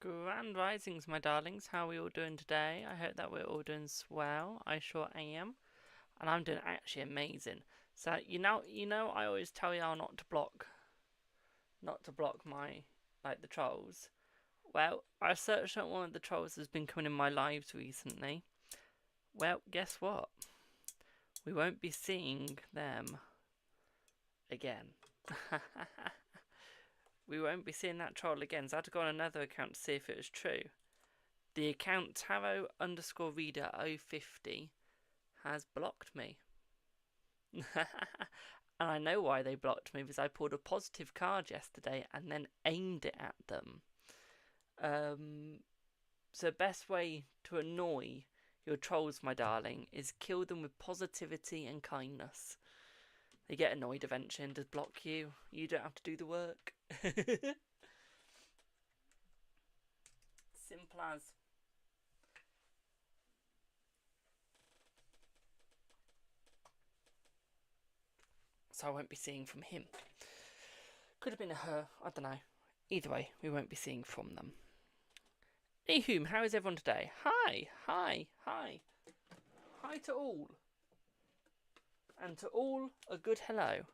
Grand risings, my darlings. How are we all doing today? I hope that we're all doing swell. I sure am, and I'm doing actually amazing. So I always tell y'all not to block my the trolls. Well, I searched out one of the trolls that's been coming in my lives recently. Well, guess what? We won't be seeing them again. We won't be seeing that troll again. So I had to go on another account to see if it was true. The account tarot_reader050 has blocked me. And I know why they blocked me, because I pulled a positive card yesterday and then aimed it at them. So best way to annoy your trolls, my darling, is kill them with positivity and kindness. They get annoyed eventually and just block you. You don't have to do the work. Simple as. So I won't be seeing from him. Could have been a her, I don't know. Either way, we won't be seeing from them. Anywho, how is everyone today? Hi, hi, hi. Hi to all. And to all, a good hello.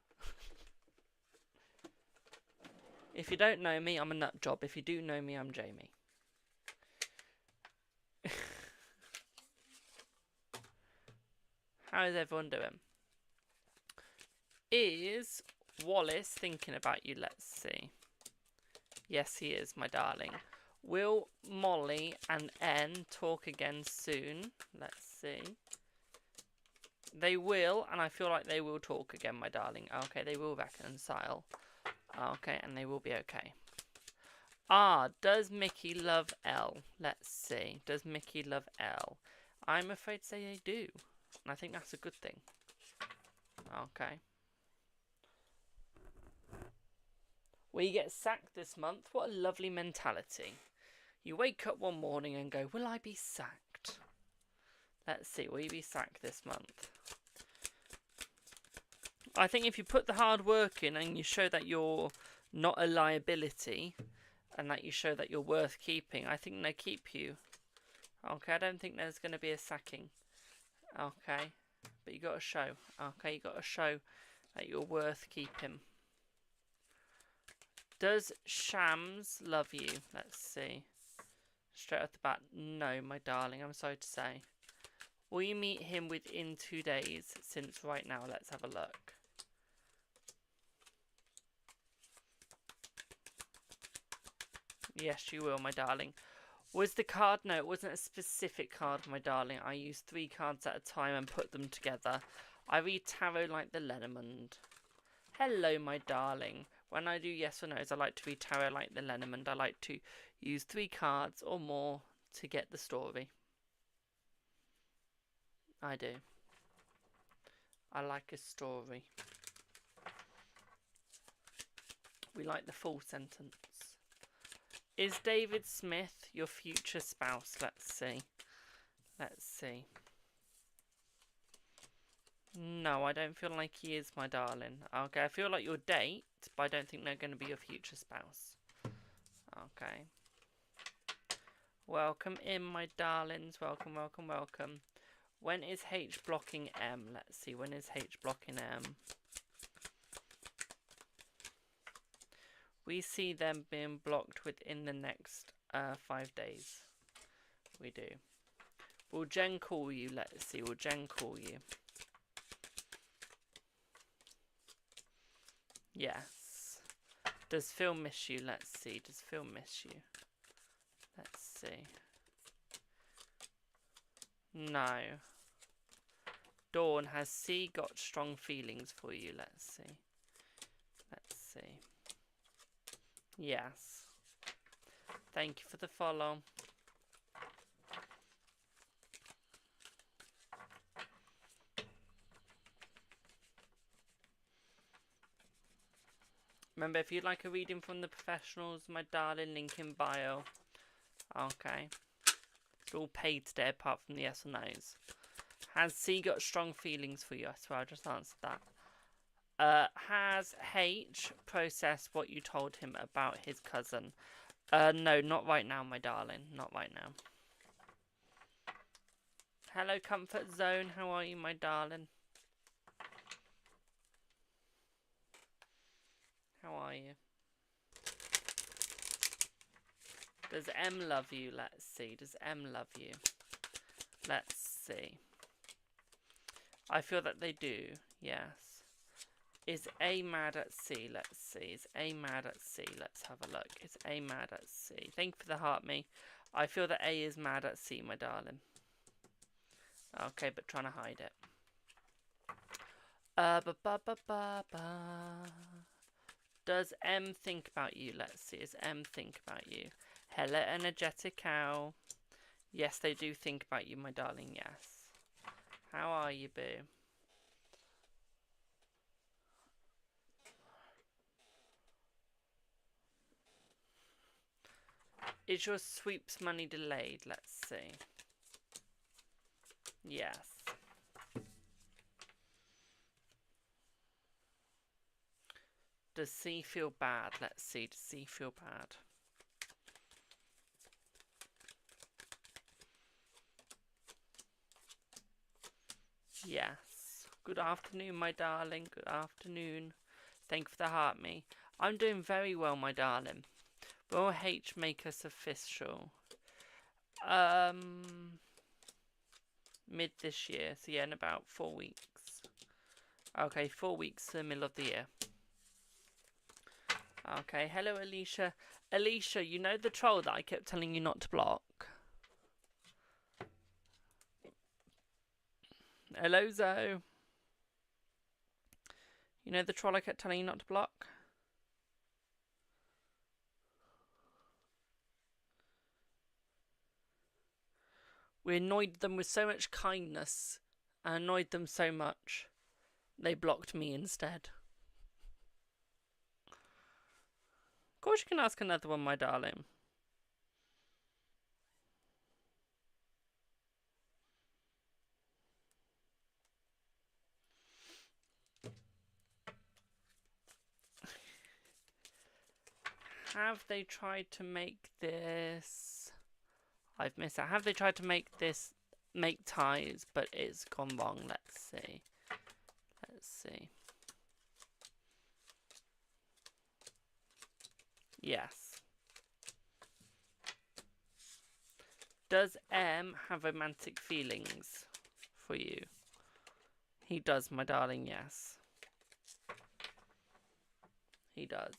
If you don't know me, I'm a nut job. If you do know me, I'm Jamie. How is everyone doing? Is Wallace thinking about you? Let's see. Yes, he is, my darling. Will Molly and N talk again soon? Let's see. They will, and I feel like they will talk again, my darling. Okay, they will reconcile. Okay, and they will be okay. Does Mickey love Elle? Let's see. Does Mickey love Elle? I'm afraid to say they do. And I think that's a good thing. Okay. We get sacked this month. What a lovely mentality. You wake up one morning and go, will I be sacked? Let's see. Will you be sacked this month? I think if you put the hard work in and you show that you're not a liability and that you show that you're worth keeping, I think they keep you. Okay, I don't think there's going to be a sacking. Okay, but you got to show. Okay, you got to show that you're worth keeping. Does Shams love you? Let's see. Straight off the bat, no, my darling, I'm sorry to say. Will you meet him within 2 days? Since right now, let's have a look. Yes, you will, my darling. Was the card? No, it wasn't a specific card, my darling. I used 3 cards at a time and put them together. I read tarot like the Lenormand. Hello, my darling. When I do yes or no's, I like to read tarot like the Lenormand. I like to use 3 cards or more to get the story. I do. I like a story. We like the full sentence. Is David Smith your future spouse? Let's see. Let's see. No, I don't feel like he is, my darling. Okay, I feel like you'll date, but I don't think they're going to be your future spouse. Okay. Welcome in, my darlings. Welcome, welcome, welcome. When is H blocking M? Let's see. When is H blocking M? We see them being blocked within the next 5 days. We do. Will Jen call you? Let's see. Will Jen call you? Yes. Does Phil miss you? Let's see. Does Phil miss you? Let's see. No. Dawn, has C got strong feelings for you? Let's see. Let's see. Yes. Thank you for the follow. Remember, if you'd like a reading from the professionals, my darling, link in bio. Okay. It's all paid today apart from the yes or no's. Has C got strong feelings for you? I swear I just answered that. Has H processed what you told him about his cousin? No, not right now, my darling. Not right now. Hello, Comfort Zone. How are you, my darling? How are you? Does M love you? Let's see. Does M love you? Let's see. I feel that they do. Yes. Is A mad at C? Let's see. Is A mad at C? Let's have a look. Is A mad at C? Thank you for the heart, me. I feel that A is mad at C, my darling. Okay, but trying to hide it. Does M think about you? Let's see. Does M think about you? Hello, energetic cow. Yes, they do think about you, my darling. Yes. How are you, boo? Is your sweeps money delayed? Let's see. Yes. Does C feel bad? Let's see. Does C feel bad? Yes. Good afternoon, my darling. Good afternoon. Thank you for the heart, me. I'm doing very well, my darling. Will H make us official? Mid this year. So yeah, in about 4 weeks. Okay, 4 weeks to the middle of the year. Okay, hello Alicia. Alicia, you know the troll that I kept telling you not to block? Hello Zoe. You know the troll I kept telling you not to block? We annoyed them with so much kindness. I annoyed them so much. They blocked me instead. Of course you can ask another one, my darling. Have they tried to make this... I've missed it. Have they tried to make this... make ties, but it's gone wrong? Let's see. Let's see. Yes. Does M have romantic feelings for you? He does, my darling, yes. He does.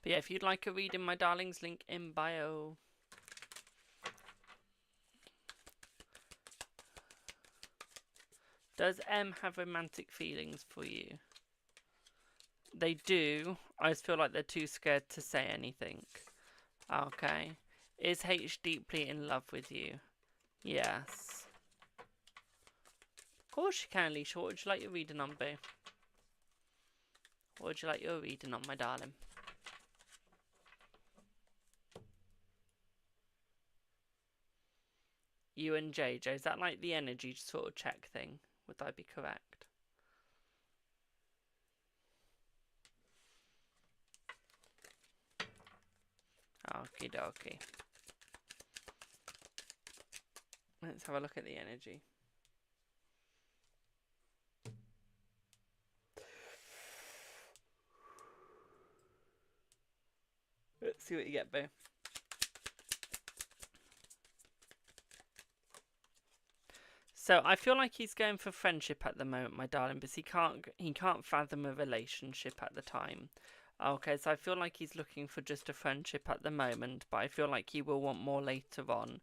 But yeah, if you'd like a reading, my darlings, link in bio. Does M have romantic feelings for you? They do. I just feel like they're too scared to say anything. Okay. Is H deeply in love with you? Yes. Of course you can, Alicia. What would you like your reading on, boo? What would you like your reading on, my darling? You and JJ. Is that like the energy sort of check thing? Would I be correct? Okie dokie. Let's have a look at the energy. Let's see what you get, boo. So I feel like he's going for friendship at the moment, my darling, but he can't fathom a relationship at the time. Okay, so I feel like he's looking for just a friendship at the moment, but I feel like he will want more later on.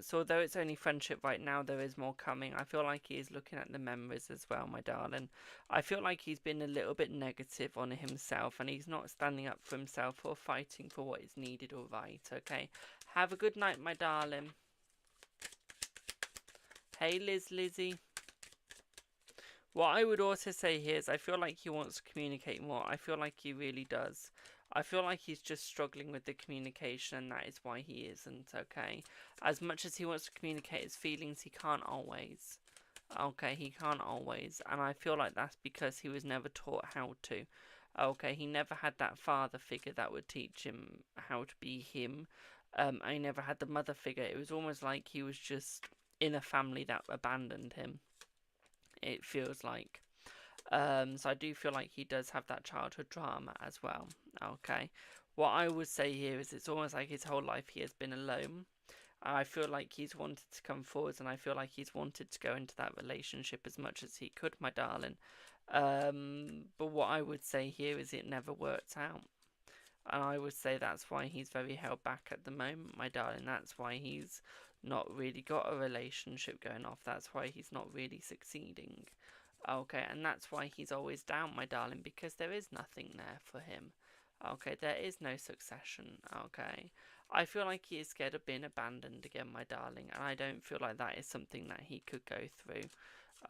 So although it's only friendship right now, there is more coming. I feel like he is looking at the memories as well, my darling. I feel like he's been a little bit negative on himself, and he's not standing up for himself or fighting for what is needed or right, okay? Have a good night, my darling. Hey, Lizzie. What I would also say here is I feel like he wants to communicate more. I feel like he really does. I feel like he's just struggling with the communication, and that is why he isn't, okay? As much as he wants to communicate his feelings, he can't always, Okay, he can't always, and I feel like that's because he was never taught how to. Okay, he never had that father figure that would teach him how to be him. I never had the mother figure. It was almost like he was just in a family that abandoned him. It feels like. So I do feel like he does have that childhood trauma as well. Okay, what I would say here is it's almost like his whole life he has been alone. I feel like he's wanted to come forwards, and I feel like he's wanted to go into that relationship as much as he could, my darling. But what I would say here is it never worked out. And I would say that's why he's very held back at the moment, my darling. That's why he's not really got a relationship going off. That's why he's not really succeeding. Okay, and that's why he's always down, my darling, because there is nothing there for him. Okay, there is no succession. Okay, I feel like he is scared of being abandoned again, my darling, and I don't feel like that is something that he could go through.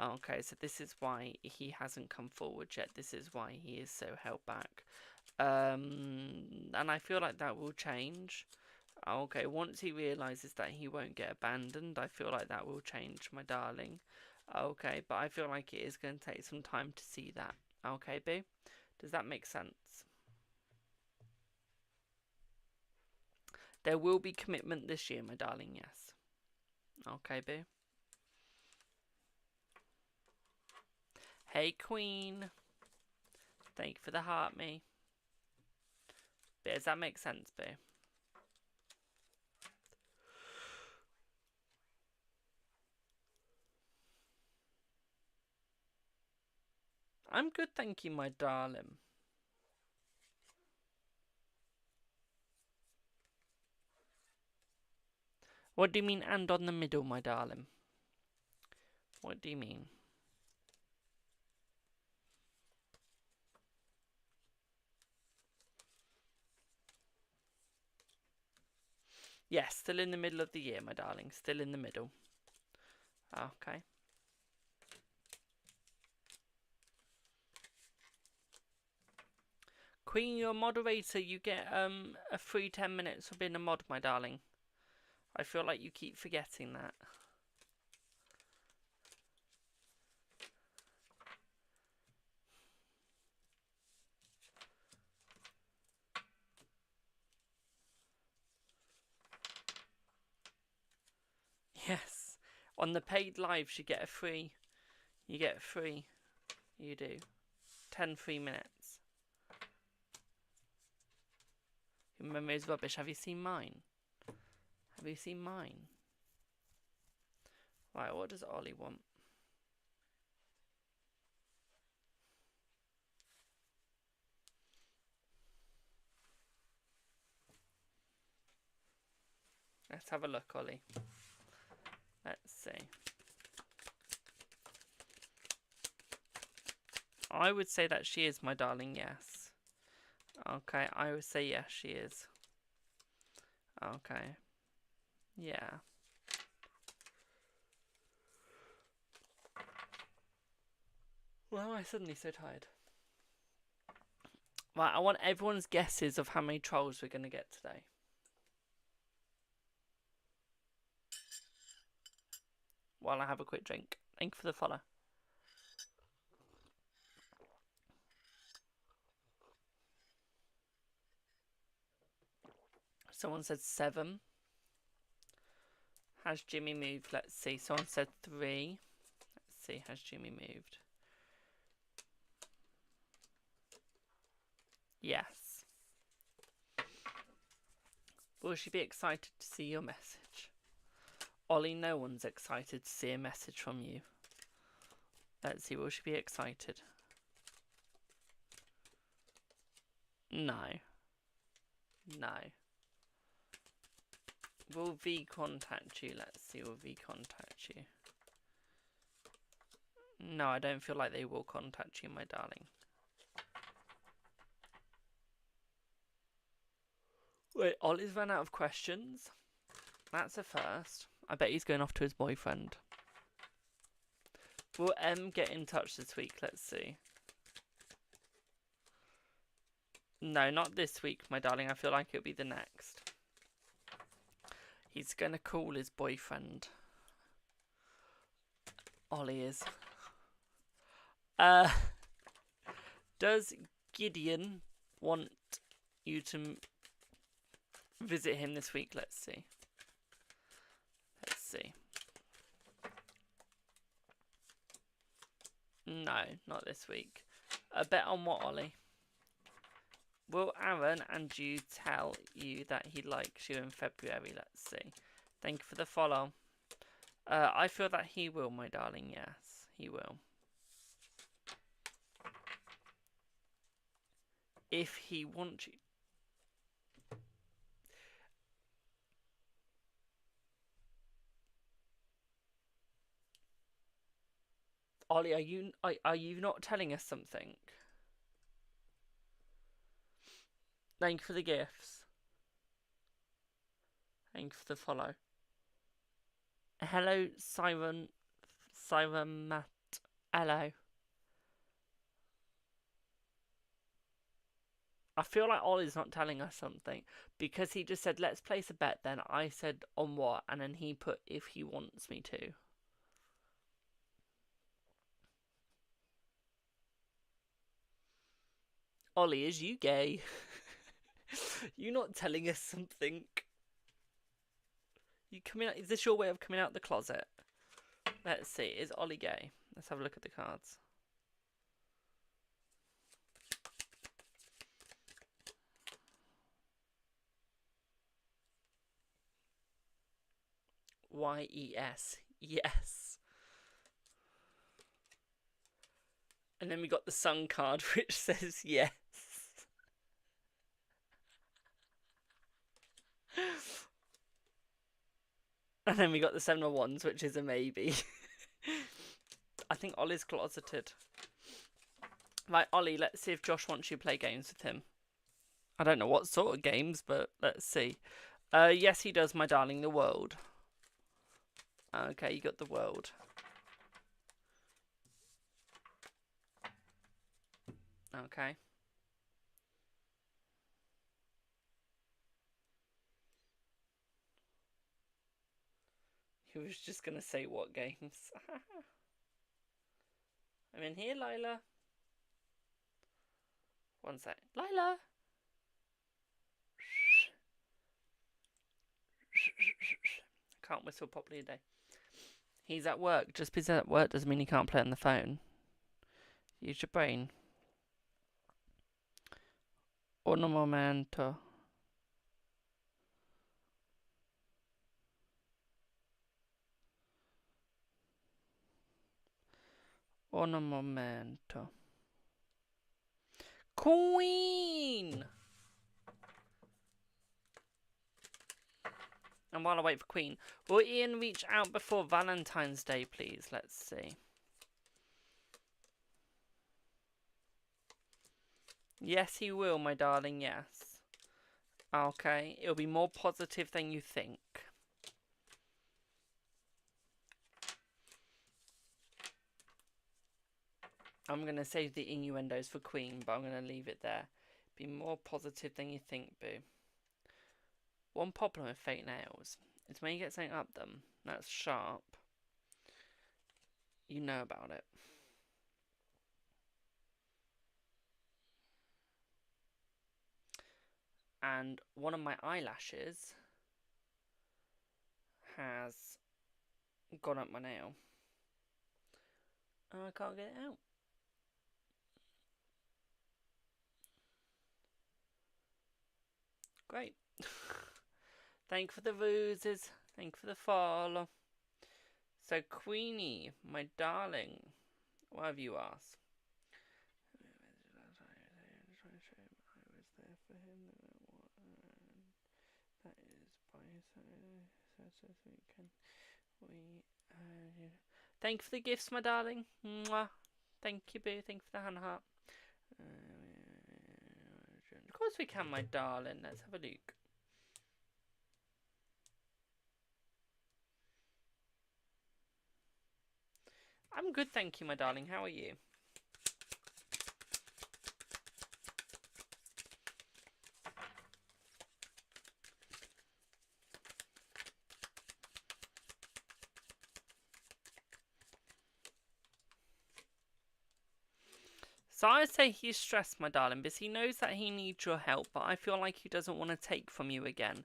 Okay, so this is why he hasn't come forward yet. This is why he is so held back. And I feel like that will change. Okay, once he realises that he won't get abandoned, I feel like that will change, my darling. Okay, but I feel like it is going to take some time to see that. Okay, boo? Does that make sense? There will be commitment this year, my darling, yes. Okay, boo? Hey, Queen. Thank you for the heart, me. But does that make sense, boo? I'm good, thank you, my darling. What do you mean, and on the middle, my darling? What do you mean? Yes, still in the middle of the year, my darling. Still in the middle. Okay. Queen, you're a moderator. You get a free 10 minutes for being a mod, my darling. I feel like you keep forgetting that. Yes. On the paid lives, you get a free. You get free. You do. 10 free minutes. Your memory is rubbish. Have you seen mine? Have you seen mine? Right, what does Ollie want? Let's have a look, Ollie. Let's see. I would say that she is, my darling, yes. Okay, I would say yes, she is. Okay. Yeah. Why am I suddenly so tired? Right, I want everyone's guesses of how many trolls we're going to get today. While I have a quick drink. Thank you for the follow. Someone said 7. Has Jimmy moved? Let's see. Someone said 3. Let's see. Has Jimmy moved? Yes. Will she be excited to see your message? Ollie, no one's excited to see a message from you. Let's see. Will she be excited? No. No. Will V contact you? Let's see. Will V contact you? No, I don't feel like they will contact you, my darling. Wait, Ollie's run out of questions? That's a first. I bet he's going off to his boyfriend. Will M get in touch this week? Let's see. No, not this week, my darling. I feel like it'll be the next. He's going to call his boyfriend. Ollie is. Does Gideon want you to visit him this week? Let's see. Let's see. No, not this week. A bet on what, Ollie? Will Aaron and you tell you that he likes you in February? Let's see. Thank you for the follow. I feel that he will, my darling. Yes, he will. If he wants you. Ollie, are you not telling us something? Thank you for the gifts. Thank you for the follow. Hello, Siren Matt. Hello. I feel like Ollie's not telling us something because he just said, let's place a bet. Then I said, on what? And then he put, if he wants me to. Ollie, is you gay? You not telling us something? You coming out? Is this your way of coming out the closet? Let's see. Is Ollie gay? Let's have a look at the cards. Y-E-S. Yes. And then we got the sun card, which says yes. And then we got the 7 of Wands, which is a maybe. I think Ollie's closeted. Right, Ollie, let's see if Josh wants you to play games with him. I don't know what sort of games, but let's see. Yes, he does, my darling, the world. Okay, you got the world. Okay. He was just going to say what games. I'm in here, Lila. One sec. Lila! Can't whistle properly today. He's at work. Just because he's at work doesn't mean he can't play on the phone. Use your brain. Un momento. Un momento. Queen! And while I wait for Queen, will Ian reach out before Valentine's Day, please? Let's see. Yes, he will, my darling, yes. Okay, it'll be more positive than you think. I'm going to save the innuendos for Queen, but I'm going to leave it there. Be more positive than you think, boo. One problem with fake nails is when you get something up them that's sharp, you know about it. And one of my eyelashes has gone up my nail. And I can't get it out. Great. Thank you for the roses. Thank you for the follow. So, Queenie, my darling, what have you asked? I was there for him. That is by his weekend. Thank you for the gifts, my darling. Mwah. Thank you, boo. Thank you for the hand heart. Of course we can, my darling. Let's have a look. I'm good, thank you, my darling. How are you? So I'd say he's stressed, my darling, because he knows that he needs your help, but I feel like he doesn't want to take from you again.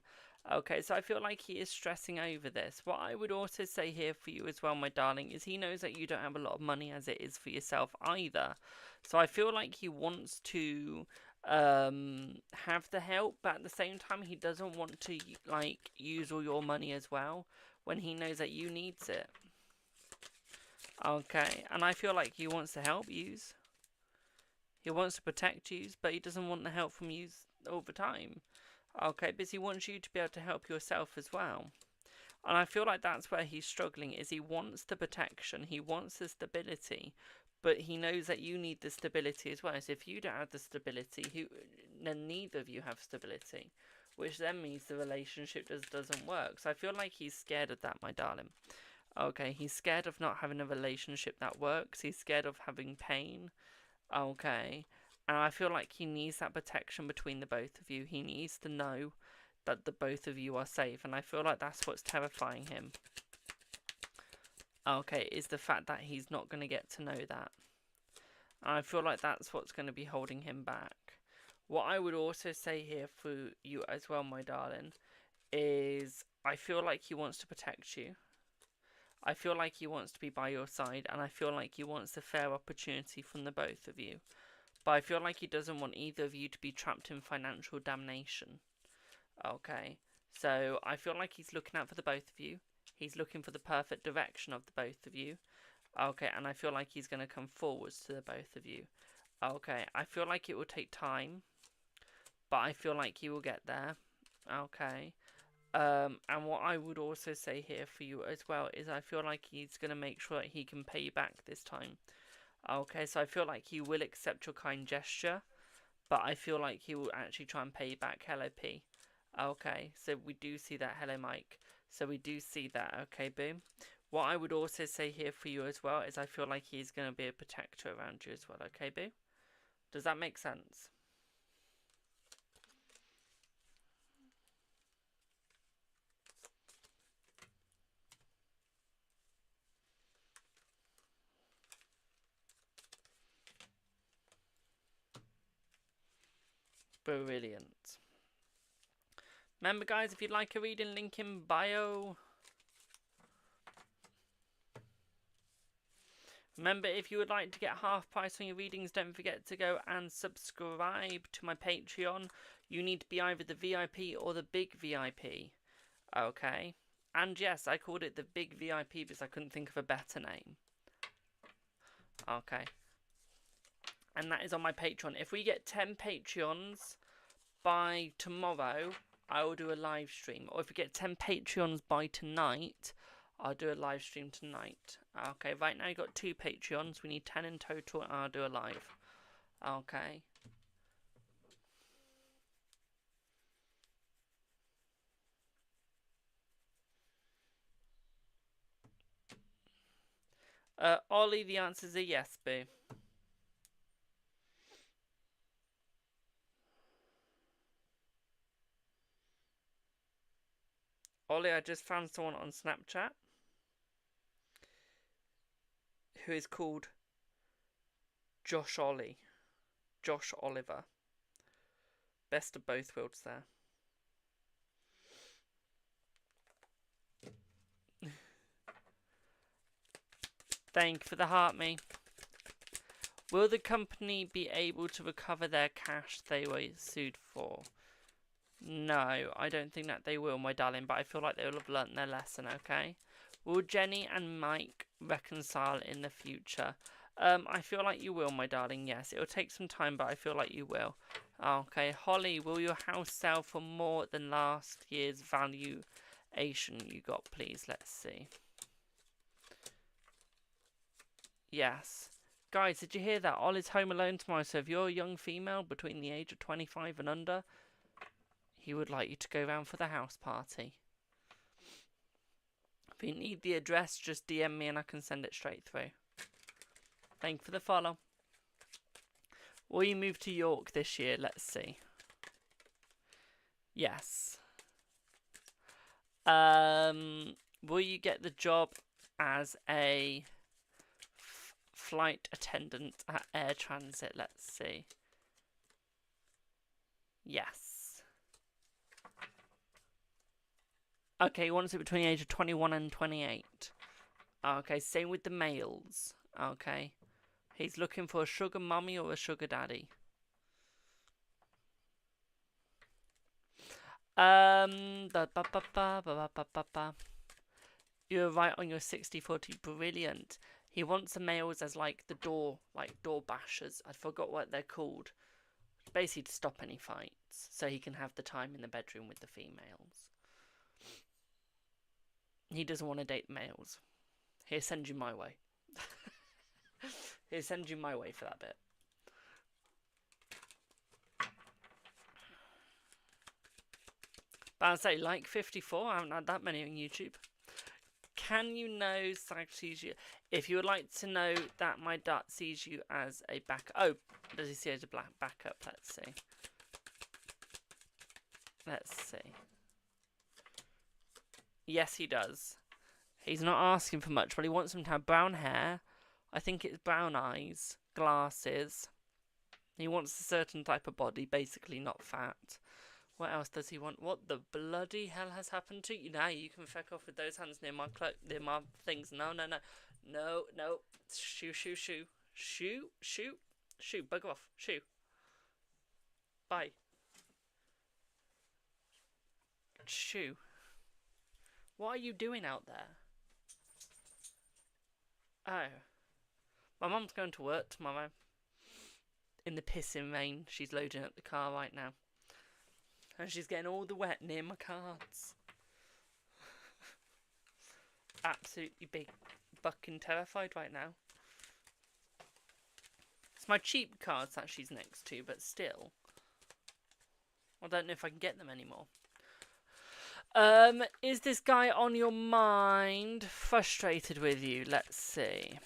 Okay, so I feel like he is stressing over this. What I would also say here for you as well, my darling, is he knows that you don't have a lot of money as it is for yourself either. So I feel like he wants to have the help, but at the same time he doesn't want to like use all your money as well when he knows that you needs it. Okay, and I feel like he wants to help yous. He wants to protect yous, but he doesn't want the help from yous all the time. Okay, because he wants you to be able to help yourself as well. And I feel like that's where he's struggling, is he wants the protection, he wants the stability, but he knows that you need the stability as well. So if you don't have the stability, then neither of you have stability, which then means the relationship doesn't work. So I feel like he's scared of that, my darling. Okay, he's scared of not having a relationship that works. He's scared of having pain. Okay, and I feel like he needs that protection between the both of you. He needs to know that the both of you are safe, and I feel like that's what's terrifying him. Okay, is the fact that he's not going to get to know that. And I feel like that's what's going to be holding him back. What I would also say here for you as well, my darling, is I feel like he wants to protect you. I feel like he wants to be by your side, and I feel like he wants a fair opportunity from the both of you. But I feel like he doesn't want either of you to be trapped in financial damnation. Okay, so I feel like he's looking out for the both of you. He's looking for the perfect direction of the both of you. Okay, and I feel like he's going to come forwards to the both of you. Okay, I feel like it will take time, but I feel like he will get there. Okay. And what I would also say here for you as well is I feel like he's going to make sure that he can pay you back this time. Okay, so I feel like he will accept your kind gesture, but I feel like he will actually try and pay you back. Hello, P. Okay, so we do see that. Hello, Mike. So we do see that. Okay, boom. What I would also say here for you as well is I feel like he's going to be a protector around you as well. Okay, boo? Does that make sense? Brilliant. Remember, guys, if you'd like a reading, link in bio. Remember, if you would like to get half price on your readings, don't forget to go and subscribe to my Patreon. You need to be either the VIP or the big VIP. Okay. And yes, I called it the big VIP because I couldn't think of a better name. Okay. And that is on my Patreon. If we get 10 Patreons by tomorrow, I will do a live stream. Or if we get 10 Patreons by tonight, I'll do a live stream tonight. Okay, right now you got 2 Patreons. We need 10 in total, and I'll do a live. Okay. Ollie, the answer's a yes, boo. Ollie, I just found someone on Snapchat who is called Josh Ollie. Josh Oliver. Best of both worlds there. Thank you for the heart, me. Will the company be able to recover their cash they were sued for? No, I don't think that they will, my darling, but I feel like they will have learnt their lesson, okay? Will Jenny and Mike reconcile in the future? I feel like you will, my darling, yes. It will take some time, but I feel like you will. Okay, Holly, will your house sell for more than last year's valuation you got, please? Let's see. Yes. Guys, did you hear that? Ollie's home alone tomorrow, so if you're a young female between the age of 25 and under, he would like you to go round for the house party. If you need the address, just DM me and I can send it straight through. Thank you for the follow. Will you move to York this year? Let's see. Yes. Will you get the job as a flight attendant at air transit. Let's see. Yes. Okay, he wants it between the age of 21 and 28. Okay, same with the males. Okay. He's looking for a sugar mummy or a sugar daddy. You're right on your 60-40. Brilliant. He wants the males as like the door bashers. I forgot what they're called. Basically to stop any fights, so he can have the time in the bedroom with the females. He doesn't want to date the males. He'll send you my way. He'll send you my way for that bit. But I'd say like 54. I haven't had that many on YouTube. Can you know Zach sees you? If you would like to know that my dot sees you as a backup. Oh, does he see as a backup? Let's see. Let's see. Yes, he does. He's not asking for much, but he wants him to have brown hair. I think it's brown eyes, glasses. He wants a certain type of body, basically not fat. What else does he want? What the bloody hell has happened to you? Now you can feck off with those hands near my things. No. Shoo. Bugger off. Shoo. Bye. Shoo. What are you doing out there? Oh. My mum's going to work tomorrow. In the pissing rain. She's loading up the car right now. And she's getting all the wet near my cards. Absolutely big bucking terrified right now. It's my cheap cards that she's next to, but still. I don't know if I can get them anymore. Is this guy on your mind? Frustrated with you? Let's see.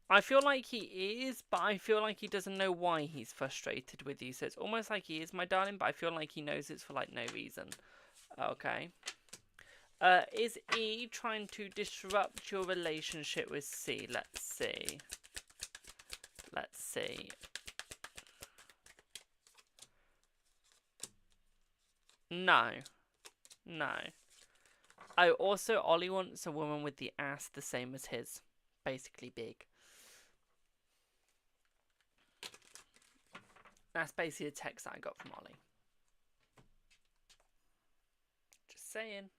I feel like he is, but I feel like he doesn't know why he's frustrated with you. So it's almost like he is my darling, but I feel like he knows it's for like no reason. Okay. Is E trying to disrupt your relationship with C? Let's see. Let's see. No. No. Oh, also, Ollie wants a woman with the ass the same as his. Basically big. That's basically a text that I got from Ollie. Just saying.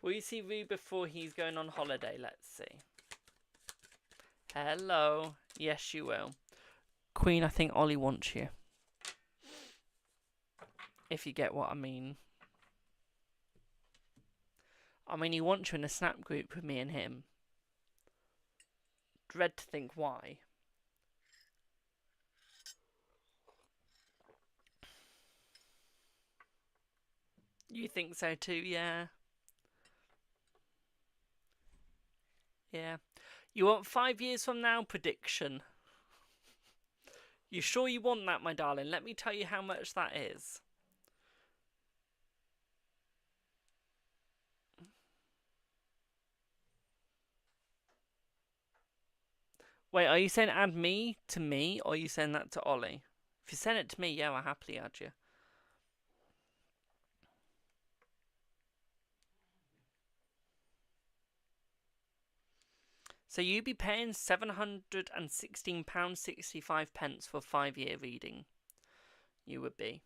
Will you see Rue before he's going on holiday? Let's see. Hello. Yes, you will. Queen, I think Ollie wants you. If you get what I mean. I mean, he wants you in a snap group with me and him. Dread to think why. You think so too, yeah. Yeah. You want 5 years from now? Prediction. You sure you want that, my darling? Let me tell you how much that is. Wait, are you saying add me to me, or are you saying that to Ollie? If you send it to me, yeah, I'll happily add you. So you'd be paying £716.65 for a 5-year reading. You would be.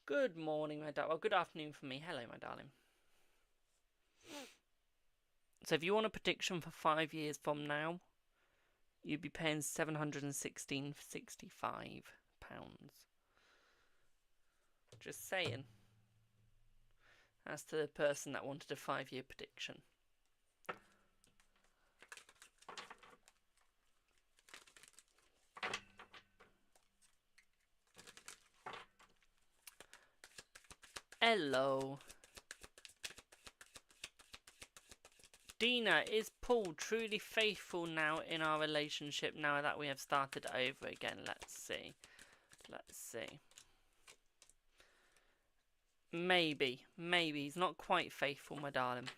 Good morning, my darling. Well, good afternoon for me. Hello, my darling. So if you want a prediction for 5 years from now, you'd be paying £716.65. Just saying. As to the person that wanted a 5-year prediction. Hello. Dina, is Paul truly faithful now in our relationship now that we have started over again? Let's see. Let's see. Maybe. Maybe. He's not quite faithful, my darling.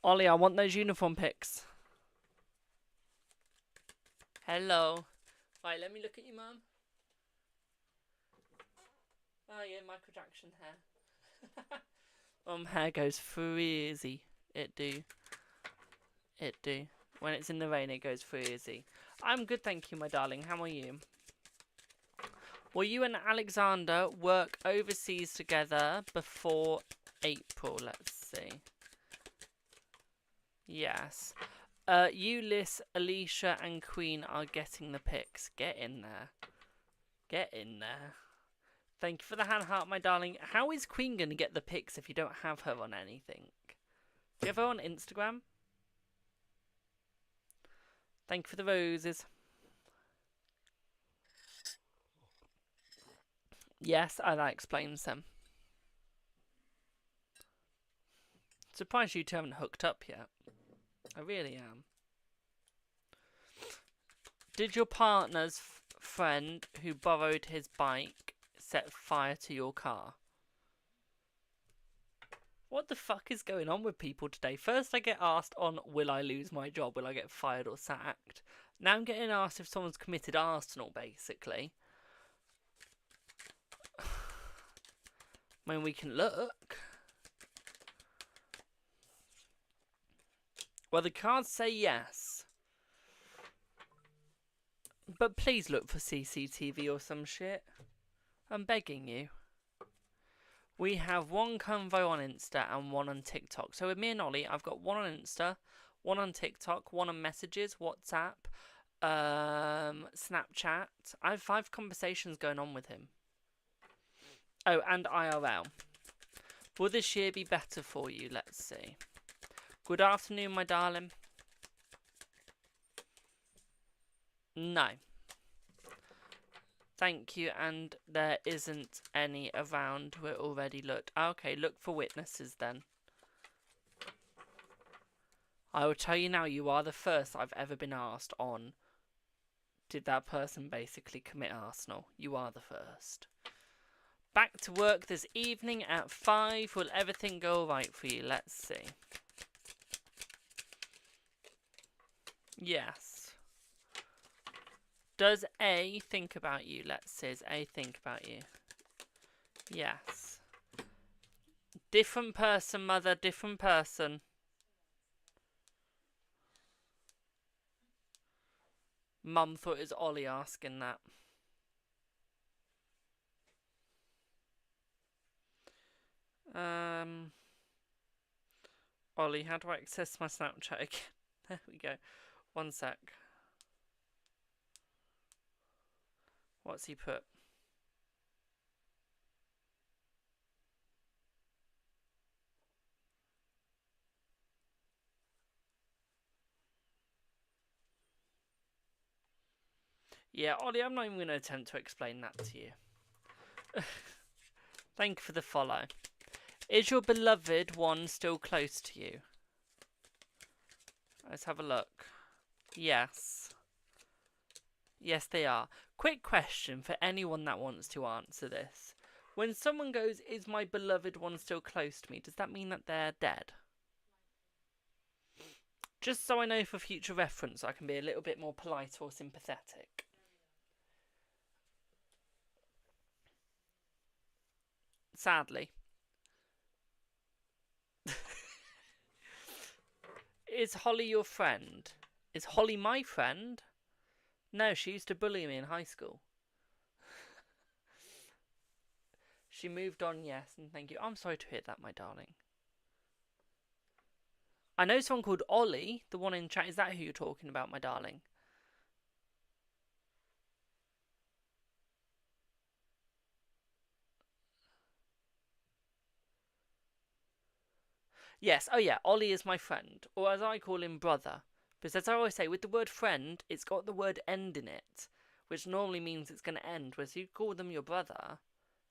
Ollie, I want those uniform pics. Hello. Right, let me look at you, Mum. Oh, yeah, Michael Jackson hair. Hair goes freezy. It do. It do. When it's in the rain, it goes freezy. I'm good, thank you, my darling. How are you? Will you and Alexander work overseas together before April? Let's see. Yes. Ulyss, Alicia, and Queen are getting the pics. Get in there. Get in there. Thank you for the hand heart, my darling. How is Queen going to get the pics if you don't have her on anything? Do you have her on Instagram? Thank you for the roses. Yes, that explains them. Surprised you two haven't hooked up yet. I really am. Did your partner's friend who borrowed his bike set fire to your car? What the fuck is going on with people today? First I get asked on will I lose my job, will I get fired or sacked? Now I'm getting asked if someone's committed arsenal, basically. I mean, we can look. Well, the cards say yes. But please look for CCTV or some shit. I'm begging you. We have one convo on Insta and one on TikTok. So with me and Ollie, I've got one on Insta, one on TikTok, one on messages, WhatsApp, Snapchat. I have 5 conversations going on with him. Oh, and IRL. Will this year be better for you? Let's see. Good afternoon, my darling. No. Thank you, and there isn't any around. We're already looked. Okay, look for witnesses then. I will tell you now, you are the first I've ever been asked on, did that person basically commit arsenal? You are the first. Back to work this evening at 5. Will everything go alright for you? Let's see. Yes. Does A think about you? Let's see. Does A think about you? Yes. Different person, mother. Different person. Mum thought it was Ollie asking that. Ollie, how do I access my Snapchat again? There we go. One sec. What's he put? Yeah, Ollie, I'm not even going to attempt to explain that to you. Thank you for the follow. Is your beloved one still close to you? Let's have a look. Yes. Yes, they are. Quick question for anyone that wants to answer this. When someone goes, is my beloved one still close to me, does that mean that they're dead? Just so I know for future reference, I can be a little bit more polite or sympathetic. Sadly. Is Holly your friend? Is Holly my friend? No, she used to bully me in high school. She moved on, yes, and thank you. I'm sorry to hear that, my darling. I know someone called Ollie, the one in chat. Is that who you're talking about, my darling? Yes, oh yeah, Ollie is my friend, or as I call him, brother. Because as I always say, with the word friend, it's got the word end in it, which normally means it's going to end. Whereas if you call them your brother,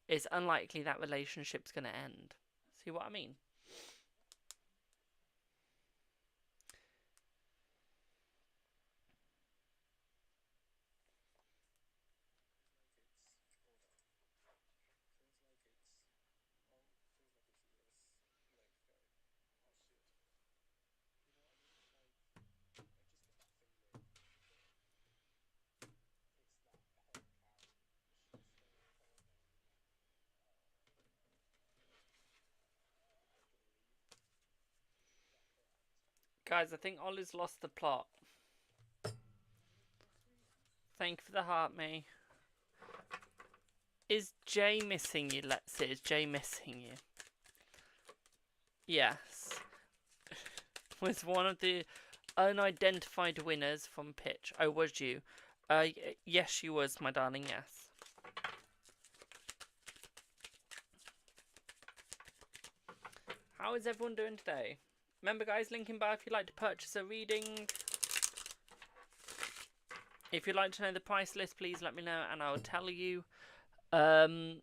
it's unlikely that relationship's going to end. See what I mean? Guys, I think Ollie's lost the plot. Thank you for the heart, me. Is Jay missing you? Let's see. Is Jay missing you? Yes. Was one of the unidentified winners from Pitch. Oh, was you? Yes, you was, my darling, yes. How is everyone doing today? Remember, guys, link in bio if you'd like to purchase a reading. If you'd like to know the price list, please let me know and I'll tell you. And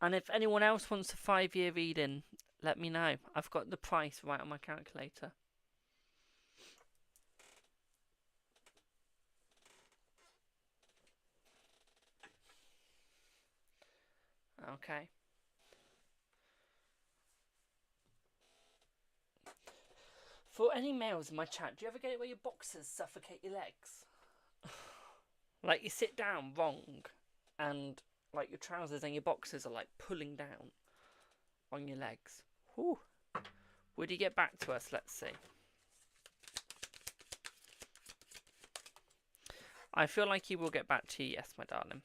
if anyone else wants a 5-year reading, let me know. I've got the price right on my calculator. Okay. For any males in my chat, do you ever get it where your boxers suffocate your legs? Like you sit down wrong and like your trousers and your boxers are like pulling down on your legs. Whew. Would he get back to us? Let's see. I feel like he will get back to you, yes, my darling.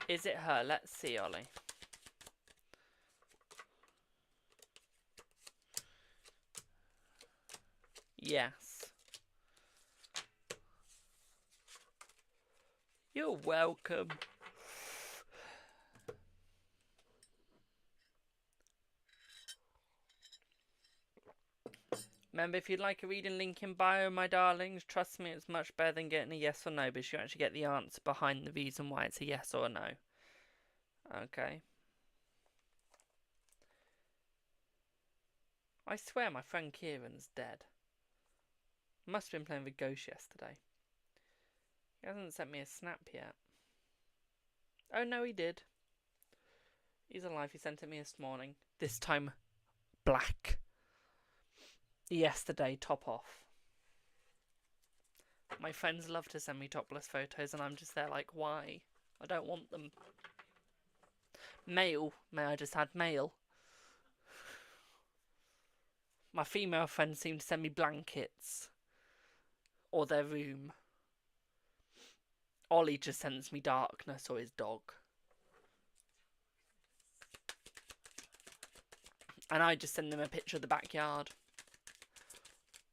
Is it her? Let's see, Ollie. Yes. You're welcome. Remember, if you'd like a reading, link in bio, my darlings. Trust me, it's much better than getting a yes or no, because you actually get the answer behind the reason why it's a yes or a no. Okay. I swear my friend Kieran's dead. Must have been playing with Ghost yesterday. He hasn't sent me a snap yet. Oh no, he did. He's alive. He sent it me this morning. This time, black. Yesterday, top off. My friends love to send me topless photos and I'm just there like, why? I don't want them. Male. May I just add male? My female friends seem to send me blankets. Or their room. Ollie just sends me darkness or his dog. And I just send them a picture of the backyard.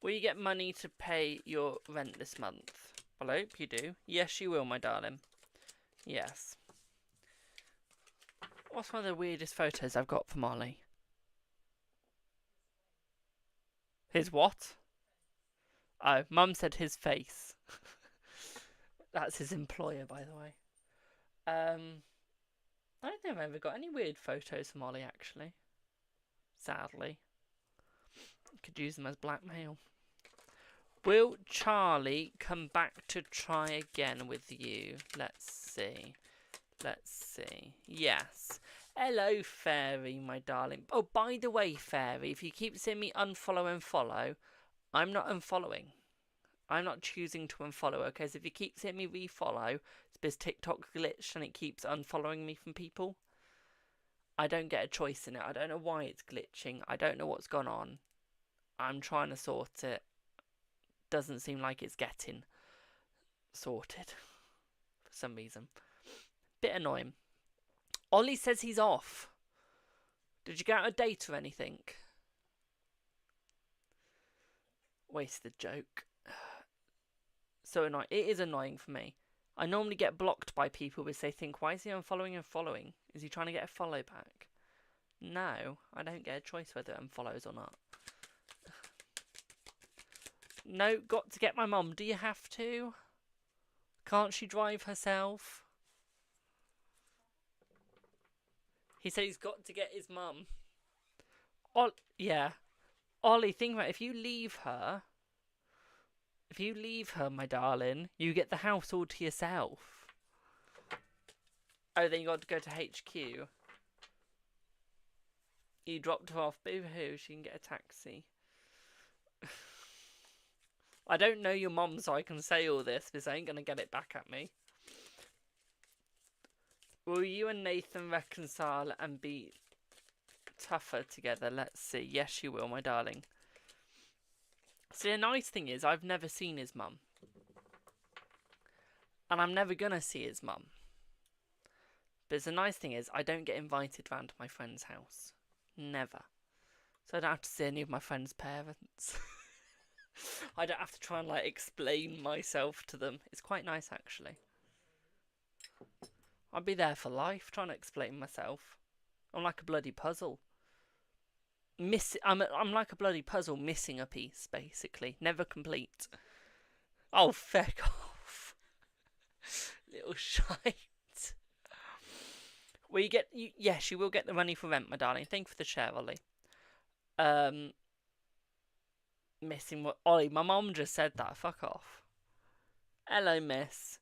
Will you get money to pay your rent this month? Well, I hope you do. Yes, you will, my darling. Yes. What's one of the weirdest photos I've got from Ollie? His what? Oh, Mum said his face. That's his employer, by the way. I don't think I've ever got any weird photos from Ollie, actually. Sadly. Could use them as blackmail. Will Charlie come back to try again with you? Let's see. Let's see. Yes. Hello, Fairy, my darling. Oh, by the way, Fairy, if you keep seeing me unfollow and follow, I'm not unfollowing. I'm not choosing to unfollow, okay? So if you keep seeing me refollow, it's because TikTok glitched and it keeps unfollowing me from people. I don't get a choice in it. I don't know why it's glitching. I don't know what's gone on. I'm trying to sort it. Doesn't seem like it's getting sorted for some reason. Bit annoying. Ollie says he's off. Did you get out a date or anything? Wasted joke. So annoying. It is annoying for me. I normally get blocked by people because they think, why is he unfollowing and following? Is he trying to get a follow back? No, I don't get a choice whether it unfollows or not. No, got to get my mum. Do you have to? Can't she drive herself? He said he's got to get his mum. Yeah. Ollie, think about it. If you leave her, my darling, you get the house all to yourself. Oh, then you got to go to HQ. You dropped her off. Boo-hoo, she can get a taxi. I don't know your mum, so I can say all this, because I ain't going to get it back at me. Will you and Nathan reconcile and be tougher together? Let's see. Yes, you will, my darling. See, the nice thing is I've never seen his mum. And I'm never going to see his mum. But the nice thing is I don't get invited round to my friend's house. Never. So I don't have to see any of my friend's parents. I don't have to try and like explain myself to them. It's quite nice actually. I'd be there for life trying to explain myself. I'm like a bloody puzzle. I'm like a bloody puzzle missing a piece, basically. Never complete. Oh, feck off. Little shite. Well, yes, you will get the money for rent, my darling. Thank you for the share, Ollie. Missing what? Ollie, my mum just said that. Fuck off. Hello, miss.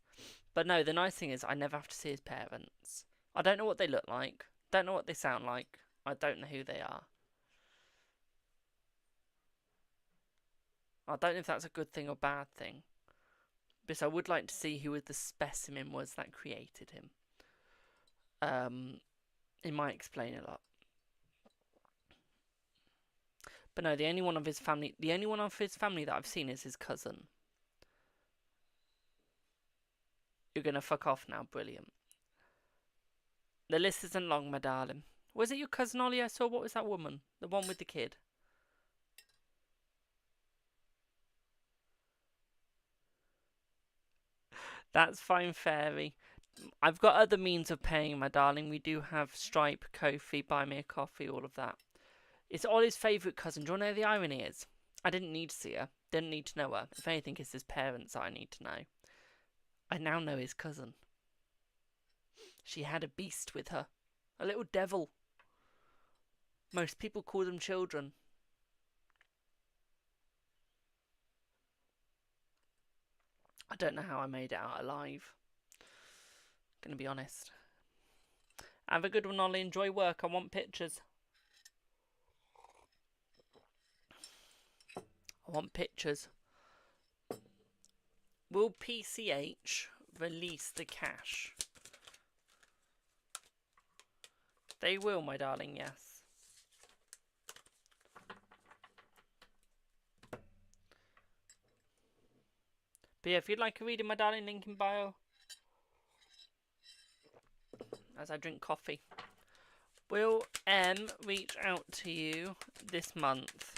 But no, the nice thing is I never have to see his parents. I don't know what they look like. Don't know what they sound like. I don't know who they are. I don't know if that's a good thing or bad thing. Because I would like to see who the specimen was that created him. It might explain a lot. But no, the only one of his family that I've seen is his cousin. You're gonna fuck off now, brilliant. The list isn't long, my darling. Was it your cousin Ollie I saw? What was that woman? The one with the kid? That's fine, fairy. I've got other means of paying, my darling. We do have Stripe, Ko-fi, Buy Me a Coffee, all of that. It's Ollie's favourite cousin. Do you want to know the irony is? I didn't need to see her. Didn't need to know her. If anything, it's his parents I need to know. I now know his cousin. She had a beast with her. A little devil. Most people call them children. I don't know how I made it out alive. Gonna be honest. Have a good one, Ollie. Enjoy work. I want pictures. I want pictures. Will PCH release the cash? They will, my darling, yes. But yeah, if you'd like a reading, my darling, link in bio. As I drink coffee. Will M reach out to you this month?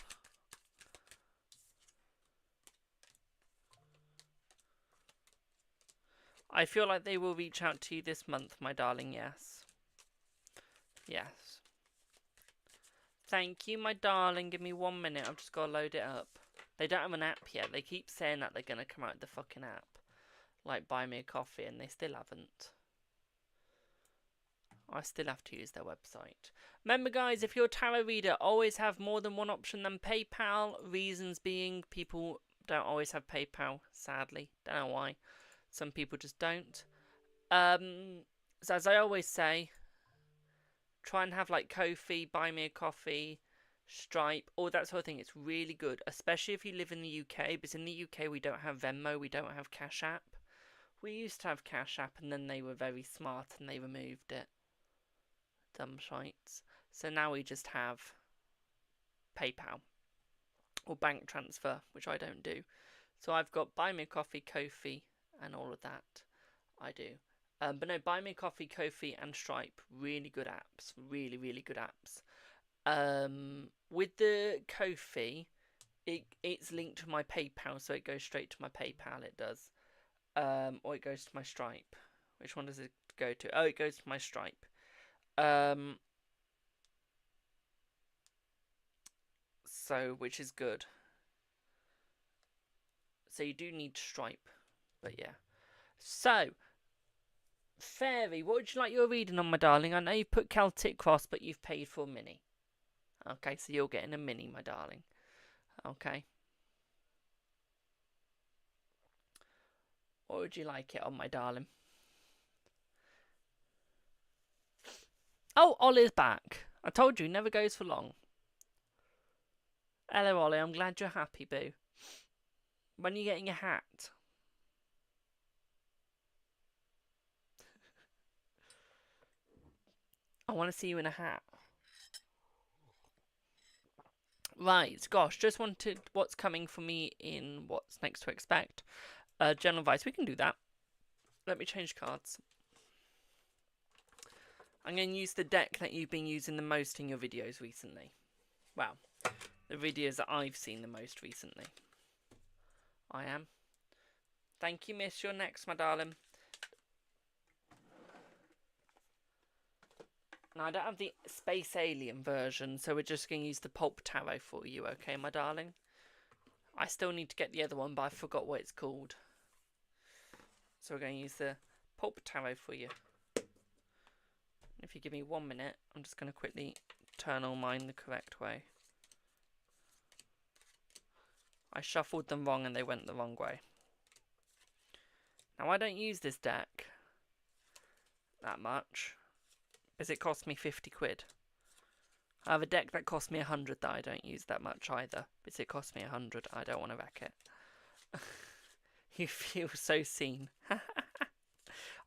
I feel like they will reach out to you this month, my darling, yes. Yes. Thank you, my darling. Give me 1 minute. I've just got to load it up. They don't have an app yet. They keep saying that they're going to come out with the fucking app. Like Buy Me a Coffee, and they still haven't. I still have to use their website. Remember, guys, if you're a tarot reader, always have more than one option than PayPal. Reasons being, people don't always have PayPal, sadly. Don't know why. Some people just don't. So as I always say, try and have like Ko-fi, Buy Me a Coffee, Stripe, all that sort of thing. It's really good, especially if you live in the UK, because in the UK we don't have Venmo, we don't have Cash App. We used to have Cash App, and then they were very smart and they removed it. Dumb shites. So now we just have PayPal or bank transfer, which I don't do. So I've got Buy Me a Coffee, Ko-fi, and all of that. I do. But no, Buy Me a Coffee, Ko-fi, and Stripe, really good apps. Really, really good apps. With the Ko-fi, it's linked to my PayPal, so it goes straight to my PayPal. It does. Or it goes to my Stripe. Which one does it go to? Oh, it goes to my Stripe. So, which is good. So you do need Stripe, but yeah. So, Fairy, what would you like your reading on, my darling? I know you put Celtic Cross, but you've paid for a mini. Okay, so you're getting a mini, my darling. Okay. What would you like it on, my darling? Oh, Ollie's back. I told you, he never goes for long. Hello, Ollie. I'm glad you're happy, boo. When are you getting a hat? I want to see you in a hat. Right, gosh, just wanted what's coming for me in what's next to expect. General advice, we can do that. Let me change cards. I'm going to use the deck that you've been using the most in your videos recently. Well, the videos that I've seen the most recently. I am. Thank you, miss. You're next, my darling. Now, I don't have the Space Alien version, so we're just going to use the Pulp Tarot for you, okay, my darling? I still need to get the other one, but I forgot what it's called. So we're going to use the Pulp Tarot for you. If you give me 1 minute, I'm just going to quickly turn all mine the correct way. I shuffled them wrong and they went the wrong way. Now, I don't use this deck that much, because it cost me 50 quid. I have a deck that cost me 100 that I don't use that much either, because it cost me 100. I don't want to wreck it. You feel so seen.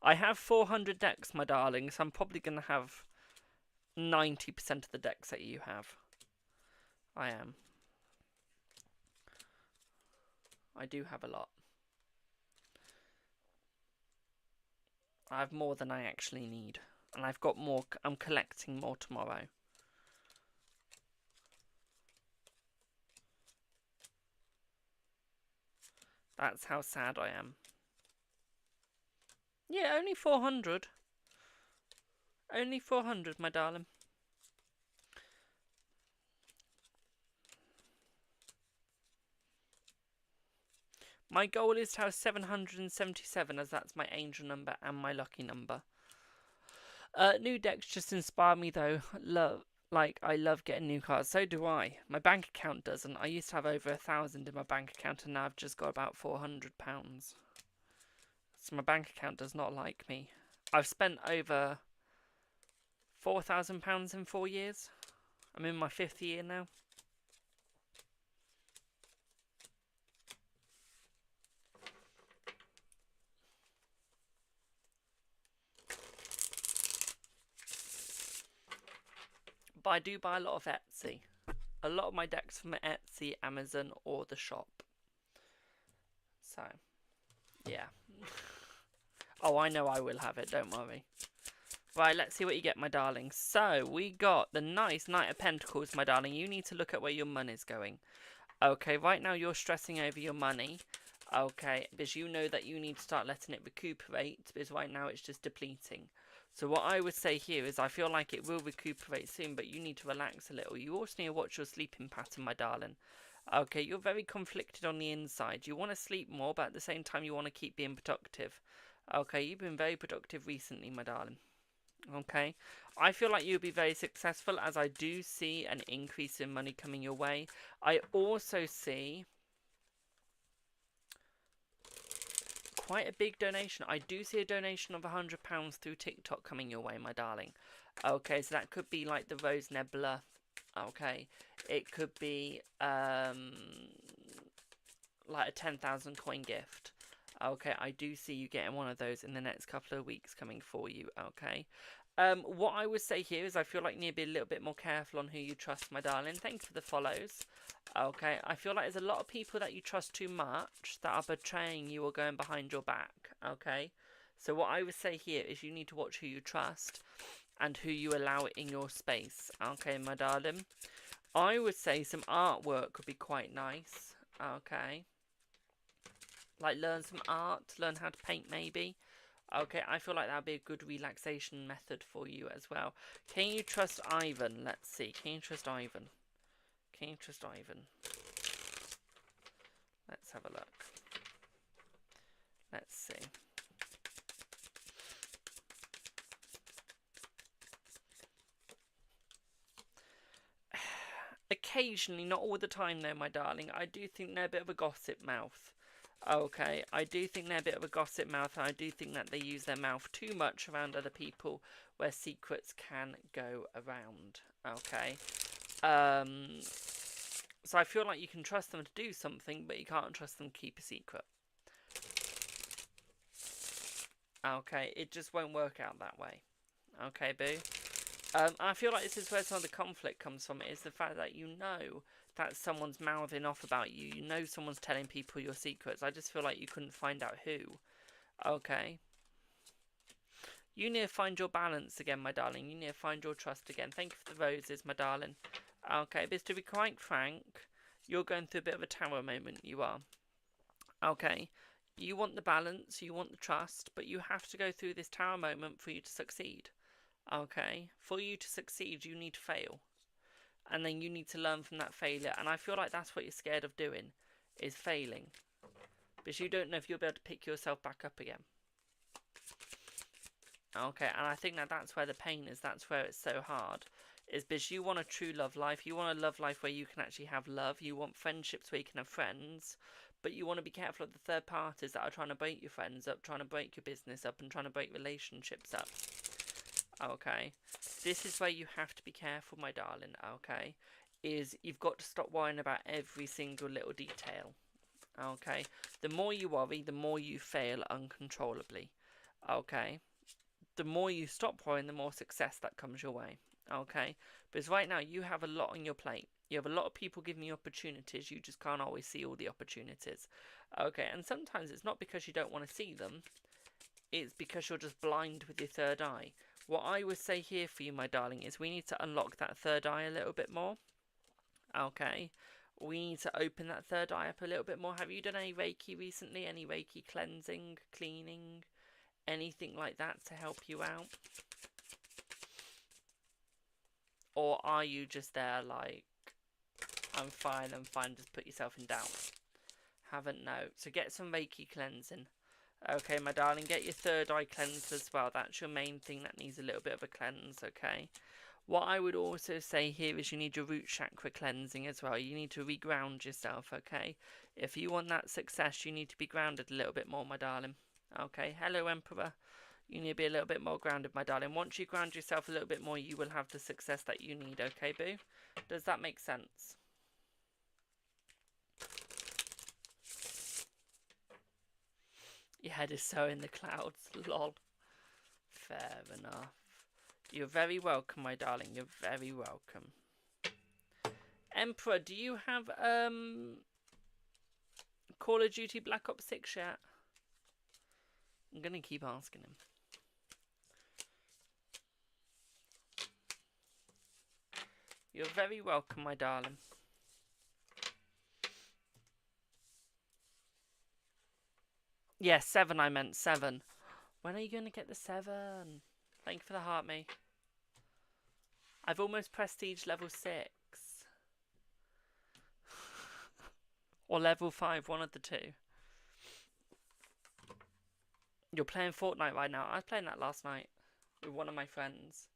I have 400 decks, my darling, so I'm probably going to have 90% of the decks that you have. I am. I do have a lot. I have more than I actually need. And I've got more. I'm collecting more tomorrow. That's how sad I am. Yeah, only 400. Only 400, my darling. My goal is to have 777, as that's my angel number and my lucky number. New decks just inspire me though. I love getting new cards. So do I. My bank account doesn't. I used to have over 1,000 in my bank account, and now I've just got about £400. So my bank account does not like me. I've spent over £4,000 in 4 years. I'm in my 5th year now. But I do buy a lot of Etsy. A lot of my decks from Etsy, Amazon, or the shop. So, yeah. Oh, I know I will have it, don't worry. Right, let's see what you get, my darling. So, we got the nice Knight of Pentacles, my darling. You need to look at where your money's going. Okay, right now you're stressing over your money. Okay, because you know that you need to start letting it recuperate, because right now it's just depleting. So what I would say here is I feel like it will recuperate soon, but you need to relax a little. You also need to watch your sleeping pattern, my darling. Okay, you're very conflicted on the inside. You want to sleep more, but at the same time you want to keep being productive. Okay, you've been very productive recently, my darling. Okay, I feel like you'll be very successful, as I do see an increase in money coming your way. I also see quite a big donation. I do see a donation of £100 through TikTok coming your way, my darling. Okay, so that could be like the Rose Nebula. Okay, it could be like a 10,000 coin gift. Okay, I do see you getting one of those in the next couple of weeks coming for you. Okay, what I would say here is I feel like you need to be a little bit more careful on who you trust, my darling. Thanks for the follows. Okay, I feel like there's a lot of people that you trust too much that are betraying you or going behind your back. Okay, so what I would say here is you need to watch who you trust and who you allow in your space. Okay, my darling. I would say some artwork would be quite nice. Okay, like learn some art, learn how to paint maybe. Okay, I feel like that would be a good relaxation method for you as well. Can you trust Ivan? Let's see. Can you trust Ivan? Can you trust Ivan? Let's have a look. Let's see. Occasionally, not all the time though, my darling. I do think they're a bit of a gossip mouth. Okay, I do think they're a bit of a gossip mouth, and I do think that they use their mouth too much around other people where secrets can go around. Okay. So I feel like you can trust them to do something, but you can't trust them to keep a secret. Okay, it just won't work out that way. Okay, boo? I feel like this is where some of the conflict comes from, is the fact that you know that someone's mouthing off about you. You know someone's telling people your secrets. I just feel like you couldn't find out who. Okay. You need to find your balance again, my darling. You need to find your trust again. Thank you for the roses, my darling. Okay, but to be quite frank, you're going through a bit of a tower moment, you are. Okay. You want the balance, you want the trust, but you have to go through this tower moment for you to succeed. Okay. For you to succeed, you need to fail. And then you need to learn from that failure. And I feel like that's what you're scared of doing, is failing. Because you don't know if you'll be able to pick yourself back up again. Okay, and I think that that's where the pain is. That's where it's so hard. Is because you want a true love life. You want a love life where you can actually have love. You want friendships where you can have friends. But you want to be careful of the third parties that are trying to break your friends up, trying to break your business up, and trying to break relationships up. Okay. This is where you have to be careful, my darling, okay? Is you've got to stop worrying about every single little detail. Okay? The more you worry, the more you fail uncontrollably. Okay? The more you stop worrying, the more success that comes your way. Okay? Because right now, you have a lot on your plate. You have a lot of people giving you opportunities. You just can't always see all the opportunities. Okay? And sometimes it's not because you don't want to see them. It's because you're just blind with your third eye. What I would say here for you, my darling, is we need to unlock that third eye a little bit more. Okay? We need to open that third eye up a little bit more. Have you done any Reiki recently? Any Reiki cleansing, cleaning, anything like that to help you out? Or are you just there like, I'm fine, just put yourself in doubt? Haven't, no. So get some Reiki cleansing. Okay, my darling, get your third eye cleansed as well. That's your main thing that needs a little bit of a cleanse, okay? What I would also say here is you need your root chakra cleansing as well. You need to reground yourself, okay? If you want that success, you need to be grounded a little bit more, my darling. Okay, hello, Emperor. You need to be a little bit more grounded, my darling. Once you ground yourself a little bit more, you will have the success that you need, okay, boo? Does that make sense? Your head is so in the clouds, lol. Fair enough. You're very welcome, my darling. You're very welcome. Emperor, do you have Call of Duty Black Ops 6 yet? I'm gonna keep asking him. You're very welcome, my darling. Yeah, 7 I meant, 7. When are you gonna get the 7? Thank you for the heart, mate. I've almost prestige level 6. Or level 5, one of the two. You're playing Fortnite right now. I was playing that last night with one of my friends.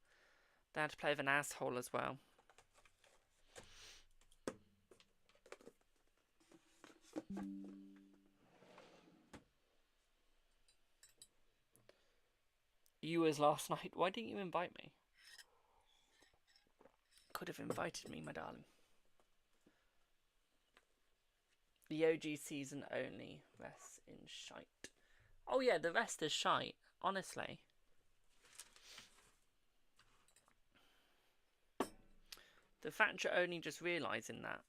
They had to play with an asshole as well. You was last night. Why didn't you invite me? Could have invited me, my darling. The OG season only. Rest in shite. Oh yeah, the rest is shite. Honestly. The fact you're only just realising that.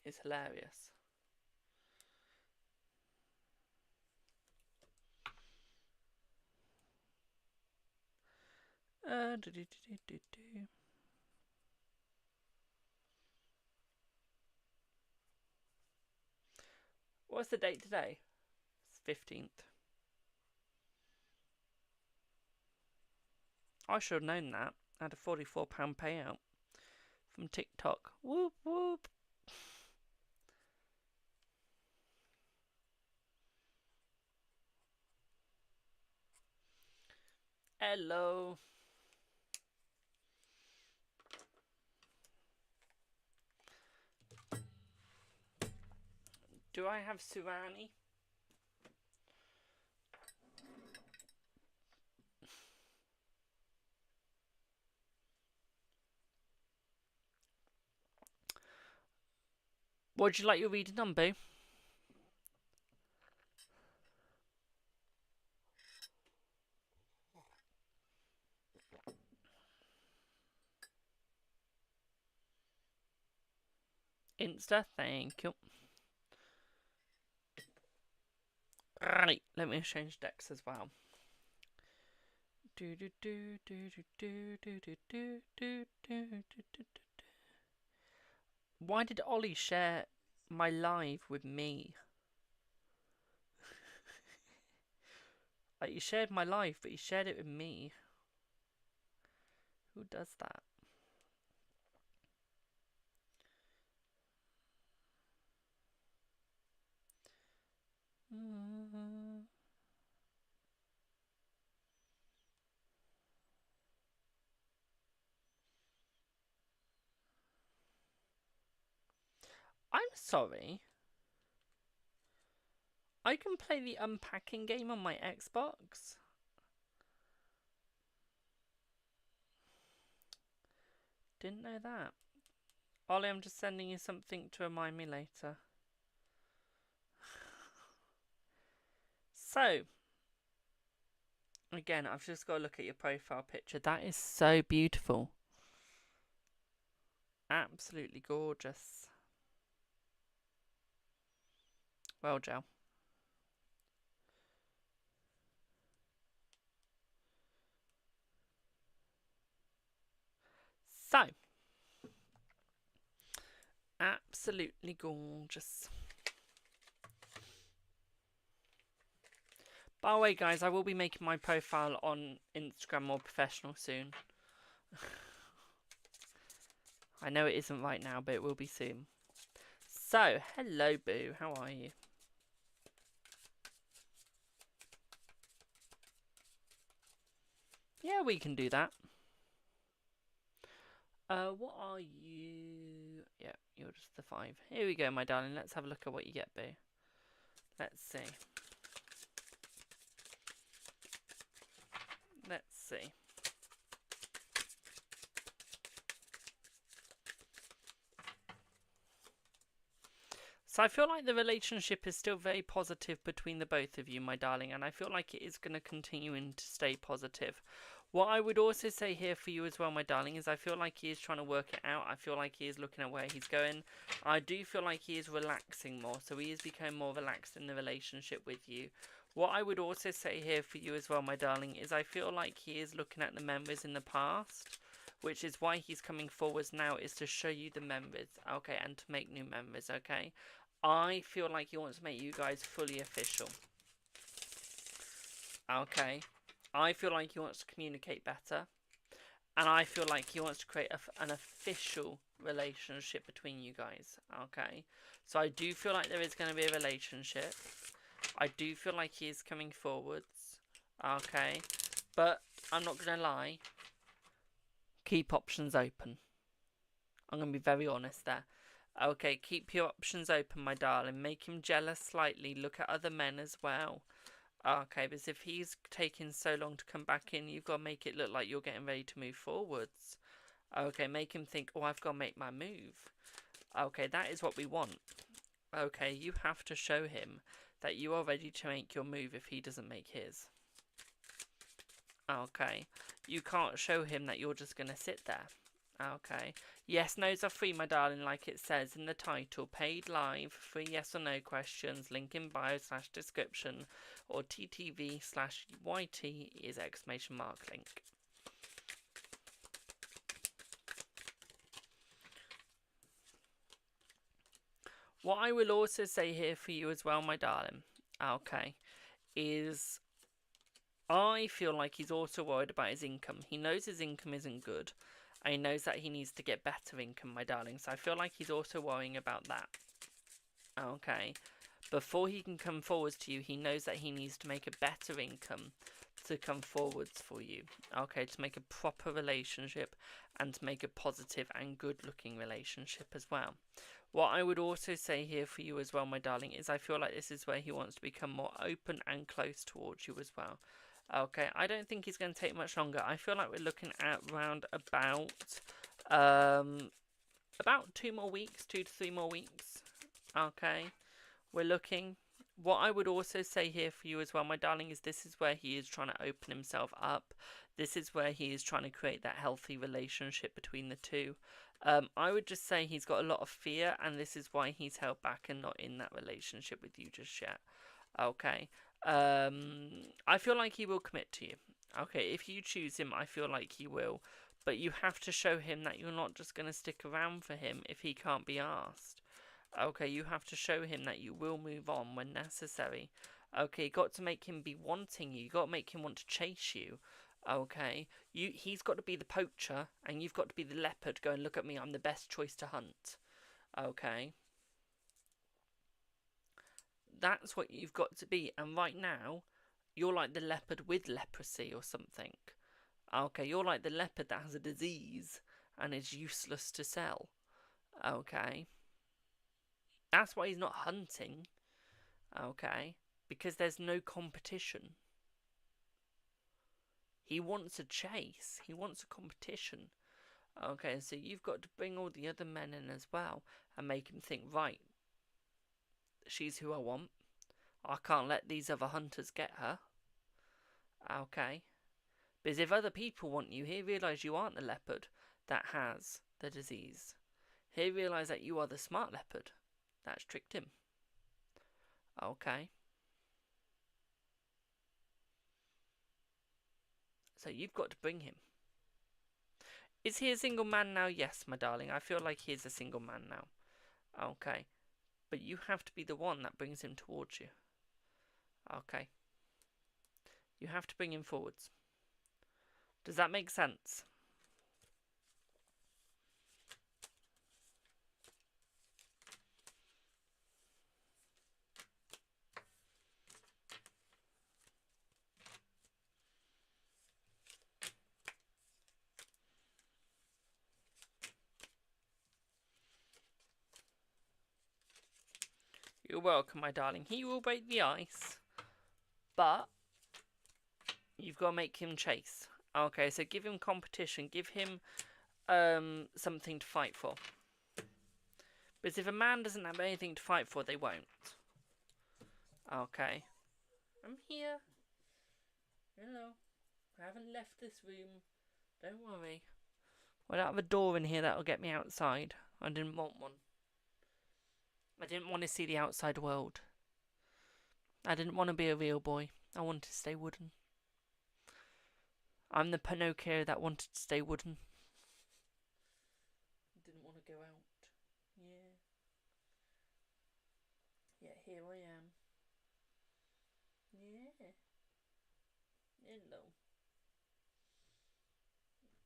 Is hilarious. What's the date today? It's 15th. I should have known that. I had a £44 payout from TikTok. Whoop whoop. Hello. Do I have Surani? Would you like your reading on, boo? Insta, thank you. Right, let me change decks as well. Why did Ollie share my live with me? Like, he shared my live, but he shared it with me. Who does that? I'm sorry. I can play the unpacking game on my Xbox. Didn't know that. Ollie, I'm just sending you something to remind me later. So, again, I've just got to look at your profile picture. That is so beautiful. Absolutely gorgeous. Well, Joe. So, absolutely gorgeous. By the way, guys, I will be making my profile on Instagram more professional soon. I know it isn't right now, but it will be soon. So, hello, Boo. How are you? Yeah, we can do that. What are you? Yeah, you're just the 5. Here we go, my darling. Let's have a look at what you get, Boo. Let's see. Let's see. So I feel like the relationship is still very positive between the both of you, my darling, and I feel like it is going to continue to stay positive. What I would also say here for you as well, my darling, is I feel like he is trying to work it out. I feel like he is looking at where he's going. I do feel like he is relaxing more, so he is becoming more relaxed in the relationship with you. What I would also say here for you as well, my darling, is I feel like he is looking at the memories in the past, which is why he's coming forwards now, is to show you the memories, okay, and to make new memories, okay? I feel like he wants to make you guys fully official, okay? I feel like he wants to communicate better, and I feel like he wants to create an official relationship between you guys, okay? So I do feel like there is going to be a relationship. I do feel like he is coming forwards, okay? But I'm not going to lie, keep options open. I'm going to be very honest there. Okay, keep your options open, my darling. Make him jealous slightly. Look at other men as well. Okay, because if he's taking so long to come back in, you've got to make it look like you're getting ready to move forwards. Okay, make him think, oh, I've got to make my move. Okay, that is what we want. Okay, you have to show him that you are ready to make your move if he doesn't make his. Okay, you can't show him that you're just going to sit there. Okay. Yes, no's are free, my darling, like it says in the title. Paid live, free yes or no questions, link in bio/description, or ttv/yt is exclamation mark link. What I will also say here for you as well, my darling, okay, is I feel like he's also worried about his income. He knows his income isn't good. And he knows that he needs to get better income, my darling. So I feel like he's also worrying about that. Okay. Before he can come forwards to you, he knows that he needs to make a better income to come forwards for you. Okay, to make a proper relationship and to make a positive and good looking relationship as well. What I would also say here for you as well, my darling, is I feel like this is where he wants to become more open and close towards you as well. Okay, I don't think it's going to take much longer. I feel like we're looking at around about 2 more weeks, 2 to 3 more weeks. Okay, we're looking. What I would also say here for you as well, my darling, is this is where he is trying to open himself up. This is where he is trying to create that healthy relationship between the two. I would just say he's got a lot of fear, and this is why he's held back and not in that relationship with you just yet. Okay. I feel like he will commit to you. Okay, if you choose him, I feel like he will. But you have to show him that you're not just going to stick around for him if he can't be asked. Okay, you have to show him that you will move on when necessary. Okay, you got to make him be wanting you. You got to make him want to chase you. Okay, he's got to be the poacher, and you've got to be the leopard. Going, look at me, I'm the best choice to hunt. Okay, that's what you've got to be. And right now, you're like the leopard with leprosy or something. Okay, you're like the leopard that has a disease and is useless to sell. Okay, that's why he's not hunting. Okay, because there's no competition. He wants a chase. He wants a competition. Okay, so you've got to bring all the other men in as well and make him think, right, she's who I want. I can't let these other hunters get her. Okay. Because if other people want you, he'll realise you aren't the leopard that has the disease. He'll realise that you are the smart leopard that's tricked him. Okay. So you've got to bring him. Is he a single man now? Yes, my darling. I feel like he is a single man now. Okay. But you have to be the one that brings him towards you. Okay. You have to bring him forwards. Does that make sense? You're welcome, my darling. He will break the ice, but you've got to make him chase. Okay, so give him competition. Give him something to fight for. Because if a man doesn't have anything to fight for, they won't. Okay. I'm here. Hello. I haven't left this room. Don't worry. I don't have a door in here that'll get me outside. I didn't want one. I didn't want to see the outside world. I didn't want to be a real boy. I wanted to stay wooden. I'm the Pinocchio that wanted to stay wooden. Didn't want to go out. Yeah. Yeah, here I am. Yeah. Hello.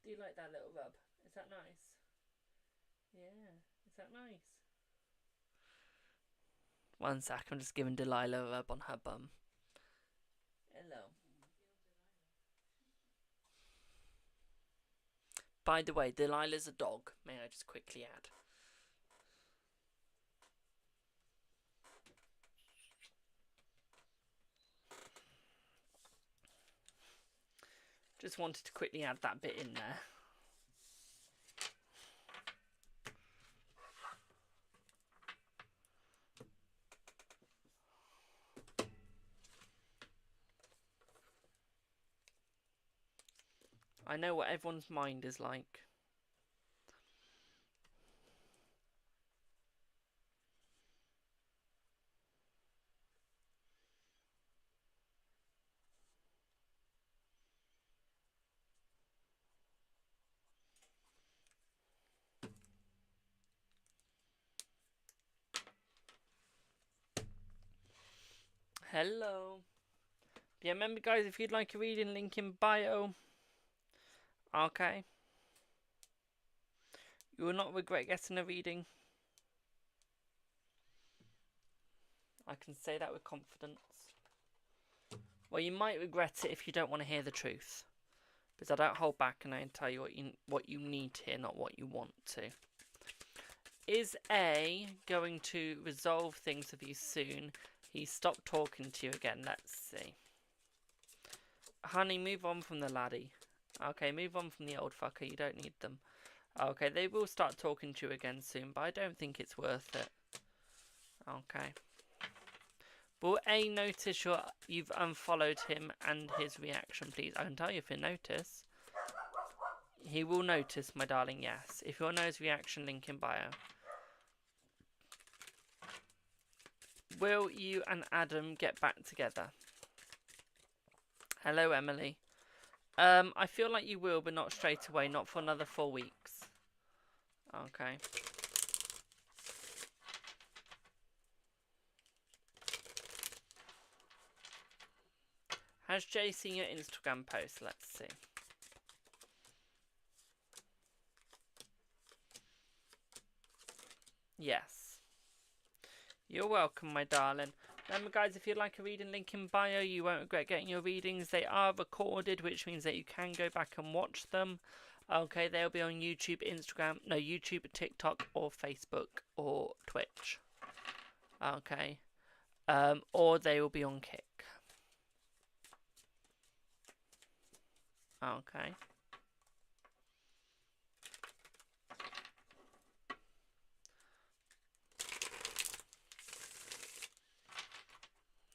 Do you like that little rub? Is that nice? Yeah. Is that nice? One sec, I'm just giving Delilah a rub on her bum. Hello. By the way, Delilah's a dog, may I just quickly add. Just wanted to quickly add that bit in there. I know what everyone's mind is like. Hello. Yeah, remember guys, if you'd like a reading, link in bio. Okay. You will not regret getting a reading. I can say that with confidence. Well, you might regret it if you don't want to hear the truth. Because I don't hold back and I tell you what you need to hear, not what you want to. Is A going to resolve things with you soon? He stopped talking to you again. Let's see. Honey, move on from the laddie. Okay, move on from the old fucker. You don't need them. Okay, they will start talking to you again soon, but I don't think it's worth it. Okay. Will A notice you've unfollowed him and his reaction, please? I can tell you if you notice. He will notice, my darling, yes. If you want to know his reaction, link in bio. Will you and Adam get back together? Hello, Emily. I feel like you will, but not straight away. Not for another 4 weeks. Okay. Has Jay seen your Instagram post? Let's see. Yes. You're welcome, my darling. Remember, guys, if you'd like a reading, link in bio. You won't regret getting your readings. They are recorded, which means that you can go back and watch them. Okay, they'll be on YouTube, Instagram, no, YouTube, TikTok, or Facebook, or Twitch. Okay. Or they will be on Kick. Okay.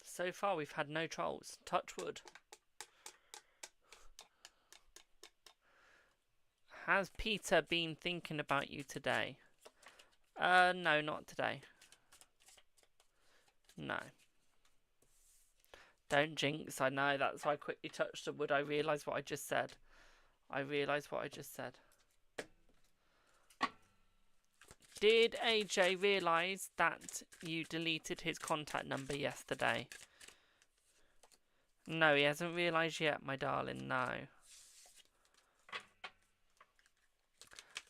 So far, we've had no trolls. Touch wood. Has Peter been thinking about you today? No, not today. No. Don't jinx, I know. That's why I quickly touched the wood. I realised what I just said. Did AJ realise that you deleted his contact number yesterday? No, he hasn't realised yet, my darling, no.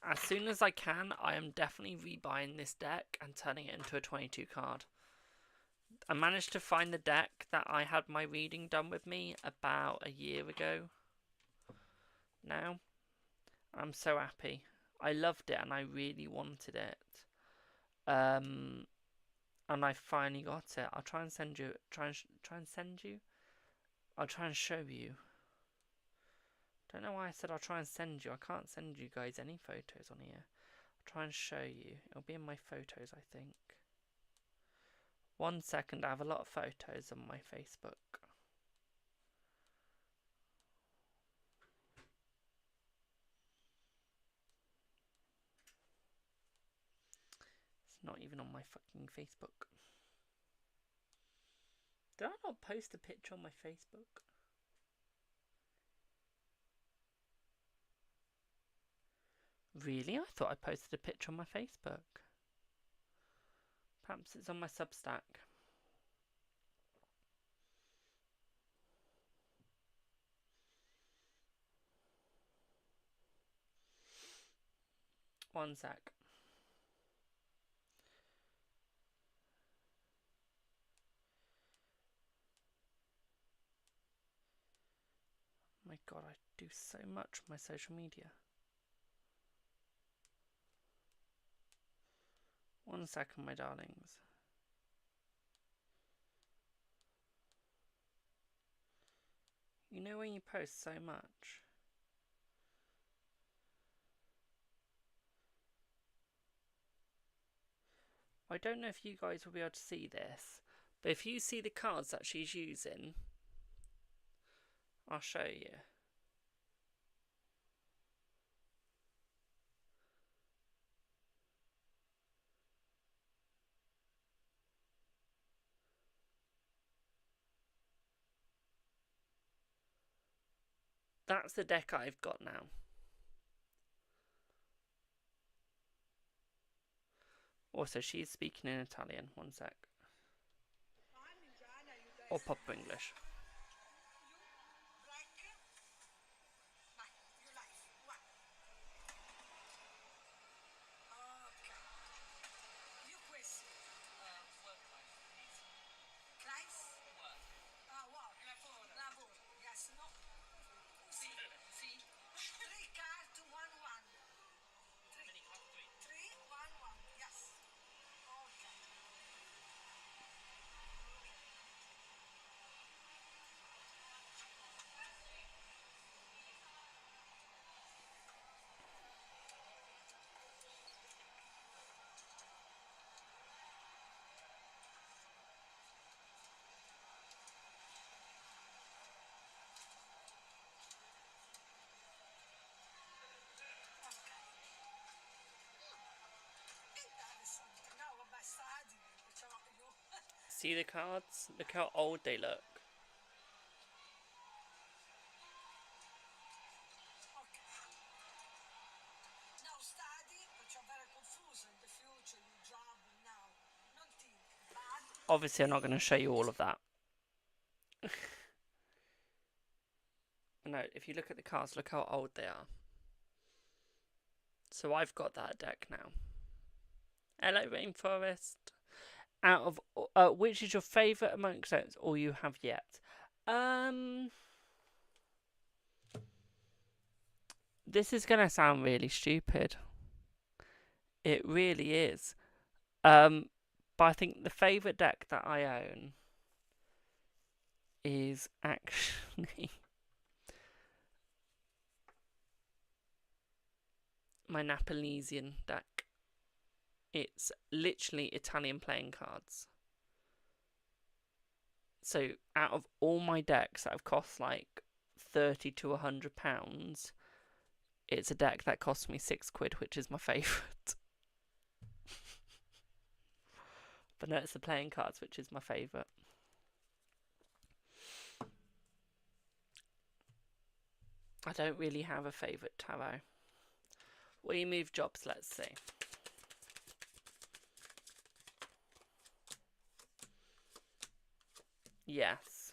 As soon as I can, I am definitely rebuying this deck and turning it into a 22 card. I managed to find the deck that I had my reading done with me about a year ago. Now, I'm so happy. I loved it and I really wanted it. And I finally got it. I'll try and send you. I'll try and show you. Don't know why I said I'll try and send you. I can't send you guys any photos on here. I'll try and show you. It'll be in my photos, I think. 1 second. I have a lot of photos on my Facebook. It's not even on my fucking Facebook. Did I not post a picture on my Facebook? Really? I thought I posted a picture on my Facebook. Perhaps it's on my Substack. One sec. My God, I do so much on my social media. 1 second, my darlings. You know when you post so much? I don't know if you guys will be able to see this, but if you see the cards that she's using, I'll show you. That's the deck I've got now. Also, she's speaking in Italian. 1 sec. Or proper English. See the cards? Look how old they look. Obviously, I'm not going to show you all of that. No, if you look at the cards, look how old they are. So I've got that deck now. Hello, Rainforest. Out of which is your favourite amongst those all you have yet? This is going to sound really stupid. It really is. But I think the favourite deck that I own is actually my Napolitan deck. It's literally Italian playing cards. So out of all my decks that have cost like £30 to £100, it's a deck that cost me £6, which is my favourite. But no, it's the playing cards, which is my favourite. I don't really have a favourite tarot. Will you move jobs? Let's see. Yes.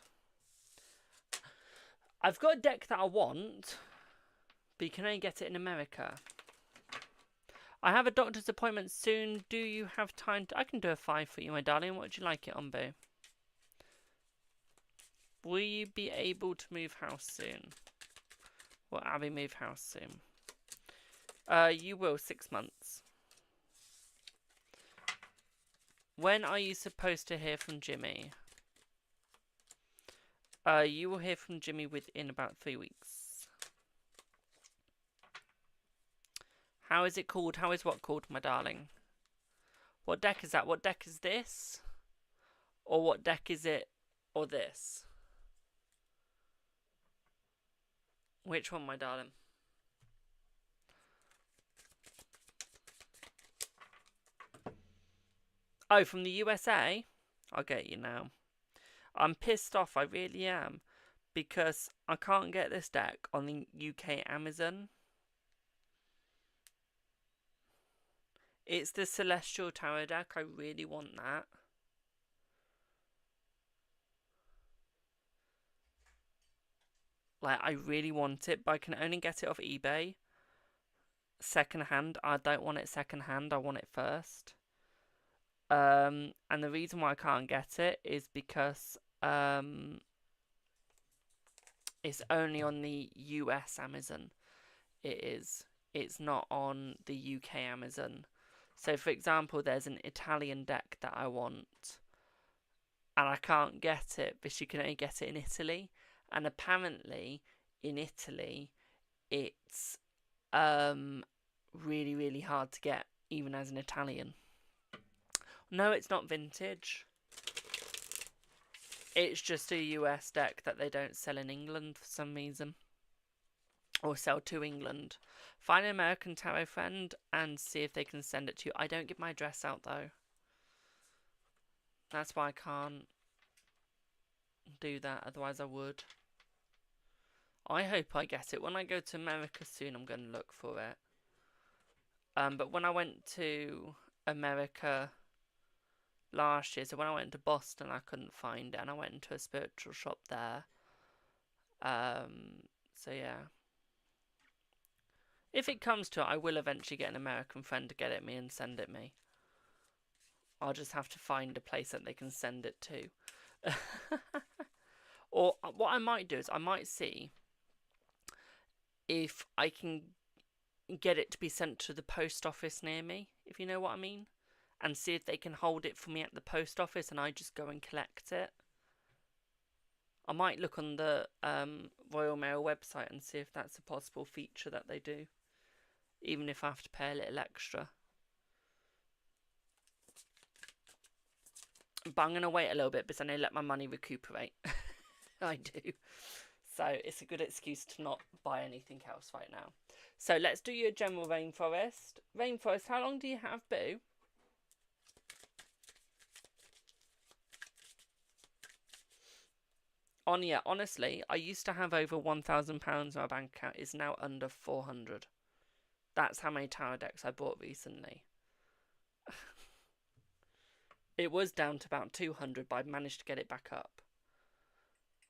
I've got a deck that I want, but you can only get it in America. I have a doctor's appointment soon. Do you have time? I can do a 5 for you, my darling. What would you like it on, boo? Will you be able to move house soon? Will Abby move house soon? You will, 6 months. When are you supposed to hear from Jimmy? You will hear from Jimmy within about 3 weeks. How is it called? How is what called, my darling? What deck is that? What deck is this? Or what deck is it? Or this? Which one, my darling? Oh, from the USA? I'll get you now. I'm pissed off, I really am. Because I can't get this deck on the UK Amazon. It's the Celestial Tarot deck. I really want that. Like, I really want it, but I can only get it off eBay. Second hand. I don't want it second hand. I want it first. And the reason why I can't get it is because it's only on the US Amazon. It is. It's not on the UK Amazon. So, for example, there's an Italian deck that I want, and I can't get it because you can only get it in Italy. And apparently, in Italy, it's really, really hard to get, even as an Italian. No, it's not vintage. It's just a US deck that they don't sell in England for some reason. Or sell to England. Find an American tarot friend and see if they can send it to you. I don't give my address out though. That's why I can't do that, otherwise I would. I hope I get it. When I go to America soon, I'm going to look for it. But when I went to America last year, so when I went to Boston, I couldn't find it, and I went into a spiritual shop there. So yeah. If it comes to it, I will eventually get an American friend to get it me and send it me. I'll just have to find a place that they can send it to. Or what I might do is I might see if I can get it to be sent to the post office near me, if you know what I mean. And see if they can hold it for me at the post office and I just go and collect it. I might look on the Royal Mail website and see if that's a possible feature that they do. Even if I have to pay a little extra. But I'm going to wait a little bit because I need to let my money recuperate. I do. So it's a good excuse to not buy anything else right now. So let's do your general rainforest. Rainforest, how long do you have, boo? Yeah, honestly, I used to have over £1,000 in my bank account. It's now under 400. That's how many tarot decks I bought recently. It was down to about 200, but I managed to get it back up.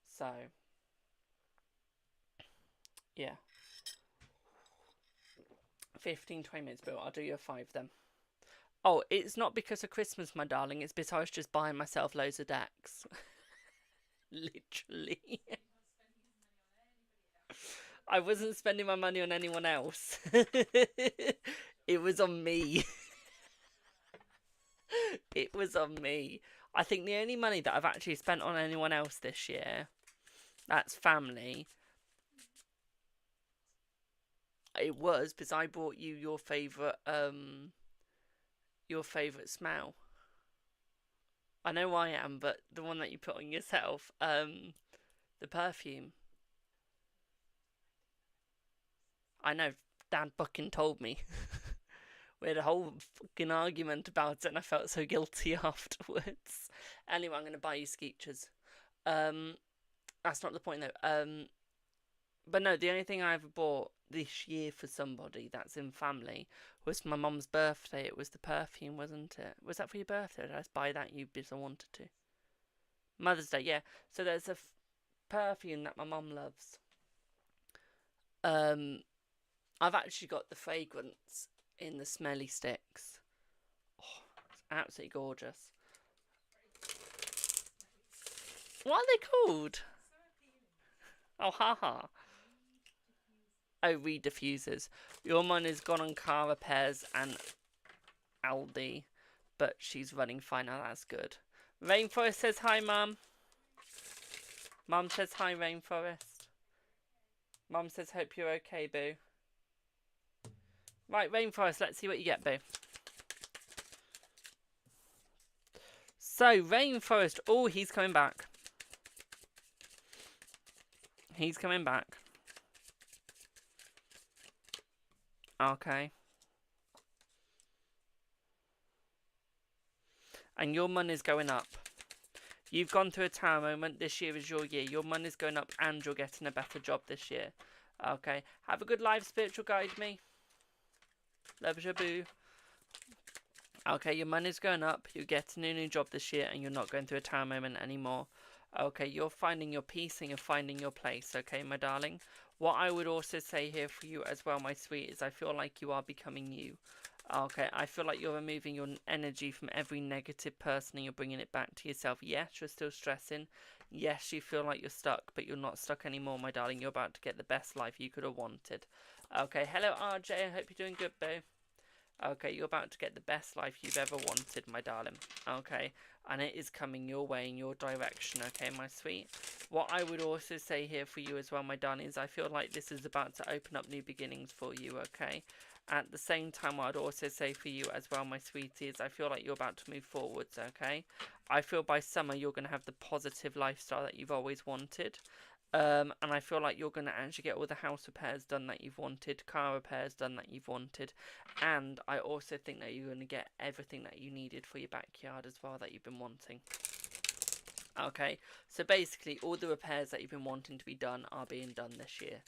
So, yeah. 15, 20 minutes, Bill. I'll do you a 5 then. Oh, it's not because of Christmas, my darling. It's because I was just buying myself loads of decks. Literally. I wasn't spending my money on anyone else. It was on me. It was on me. I think the only money that I've actually spent on anyone else this year, that's family. It was because I bought you your favourite smell. I know I am, but the one that you put on yourself, the perfume. I know, Dad fucking told me. We had a whole fucking argument about it and I felt so guilty afterwards. Anyway, I'm going to buy you Skeechers. That's not the point though. But no, the only thing I ever bought this year for somebody that's in family was my mum's birthday. It was the perfume, wasn't it? Was that for your birthday? Did I just buy that you because I wanted to? Mother's Day, yeah. So there's a perfume that my mum loves. I've actually got the fragrance in the smelly sticks. Oh, it's absolutely gorgeous. What are they called? Oh, haha. Oh, Reed diffusers. Your mum has gone on car repairs and Aldi, but she's running fine now. That's good. Rainforest says hi, Mum. Mum says hi, Rainforest. Mum says hope you're okay, boo. Right, Rainforest, let's see what you get, boo. So, Rainforest. Oh, he's coming back. He's coming back. Okay. And your money's going up. You've gone through a tower moment. This year is your year. Your money's going up and you're getting a better job this year. Okay. Have a good life, spiritual guide me. Love you, boo. Okay, your money's going up. You're getting a new job this year and you're not going through a tower moment anymore. Okay, you're finding your peace and you're finding your place. Okay, my darling. What I would also say here for you as well, my sweet, is I feel like you are becoming you. Okay, I feel like you're removing your energy from every negative person and you're bringing it back to yourself. Yes, you're still stressing. Yes, you feel like you're stuck, but you're not stuck anymore, my darling. You're about to get the best life you could have wanted. Okay, hello RJ, I hope you're doing good, boo. Okay, you're about to get the best life you've ever wanted, my darling. Okay, and it is coming your way, in your direction, okay, my sweet? What I would also say here for you as well, my darling, is I feel like this is about to open up new beginnings for you, okay? At the same time, what I'd also say for you as well, my sweetie, is I feel like you're about to move forwards, okay? I feel by summer you're going to have the positive lifestyle that you've always wanted. And I feel like you're going to actually get all the house repairs done that you've wanted, car repairs done that you've wanted, and I also think that you're going to get everything that you needed for your backyard as well that you've been wanting. Okay, so basically all the repairs that you've been wanting to be done are being done this year.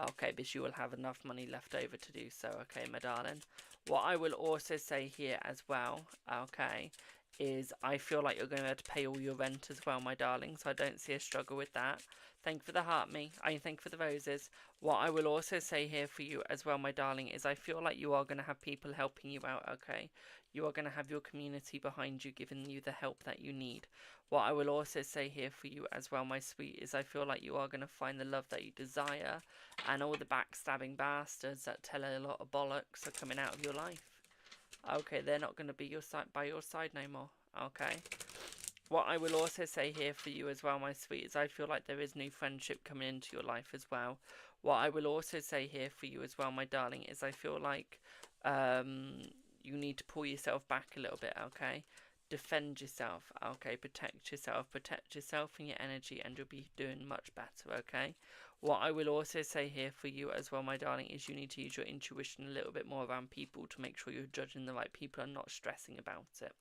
Okay, because you will have enough money left over to do so, okay, my darling. What I will also say here as well, okay, is I feel like you're going to have to pay all your rent as well, my darling, so I don't see a struggle with that. Thank you for the heart, me. I thank you for the roses. What I will also say here for you as well, my darling, is I feel like you are going to have people helping you out, okay? You are going to have your community behind you, giving you the help that you need. What I will also say here for you as well, my sweet, is I feel like you are going to find the love that you desire, and all the backstabbing bastards that tell a lot of bollocks are coming out of your life. Okay, they're not going to be by your side no more, okay? What I will also say here for you as well, my sweet, is I feel like there is new friendship coming into your life as well. What I will also say here for you as well, my darling, is I feel like you need to pull yourself back a little bit, okay? Defend yourself, okay? Protect yourself and your energy, and you'll be doing much better, okay? What I will also say here for you as well, my darling, is you need to use your intuition a little bit more around people to make sure you're judging the right people and not stressing about it.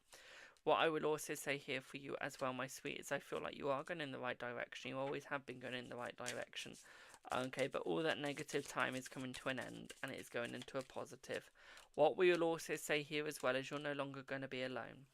What I will also say here for you as well, my sweet, is I feel like you are going in the right direction. You always have been going in the right direction. Okay, but all that negative time is coming to an end and it is going into a positive. What we will also say here as well is you're no longer going to be alone.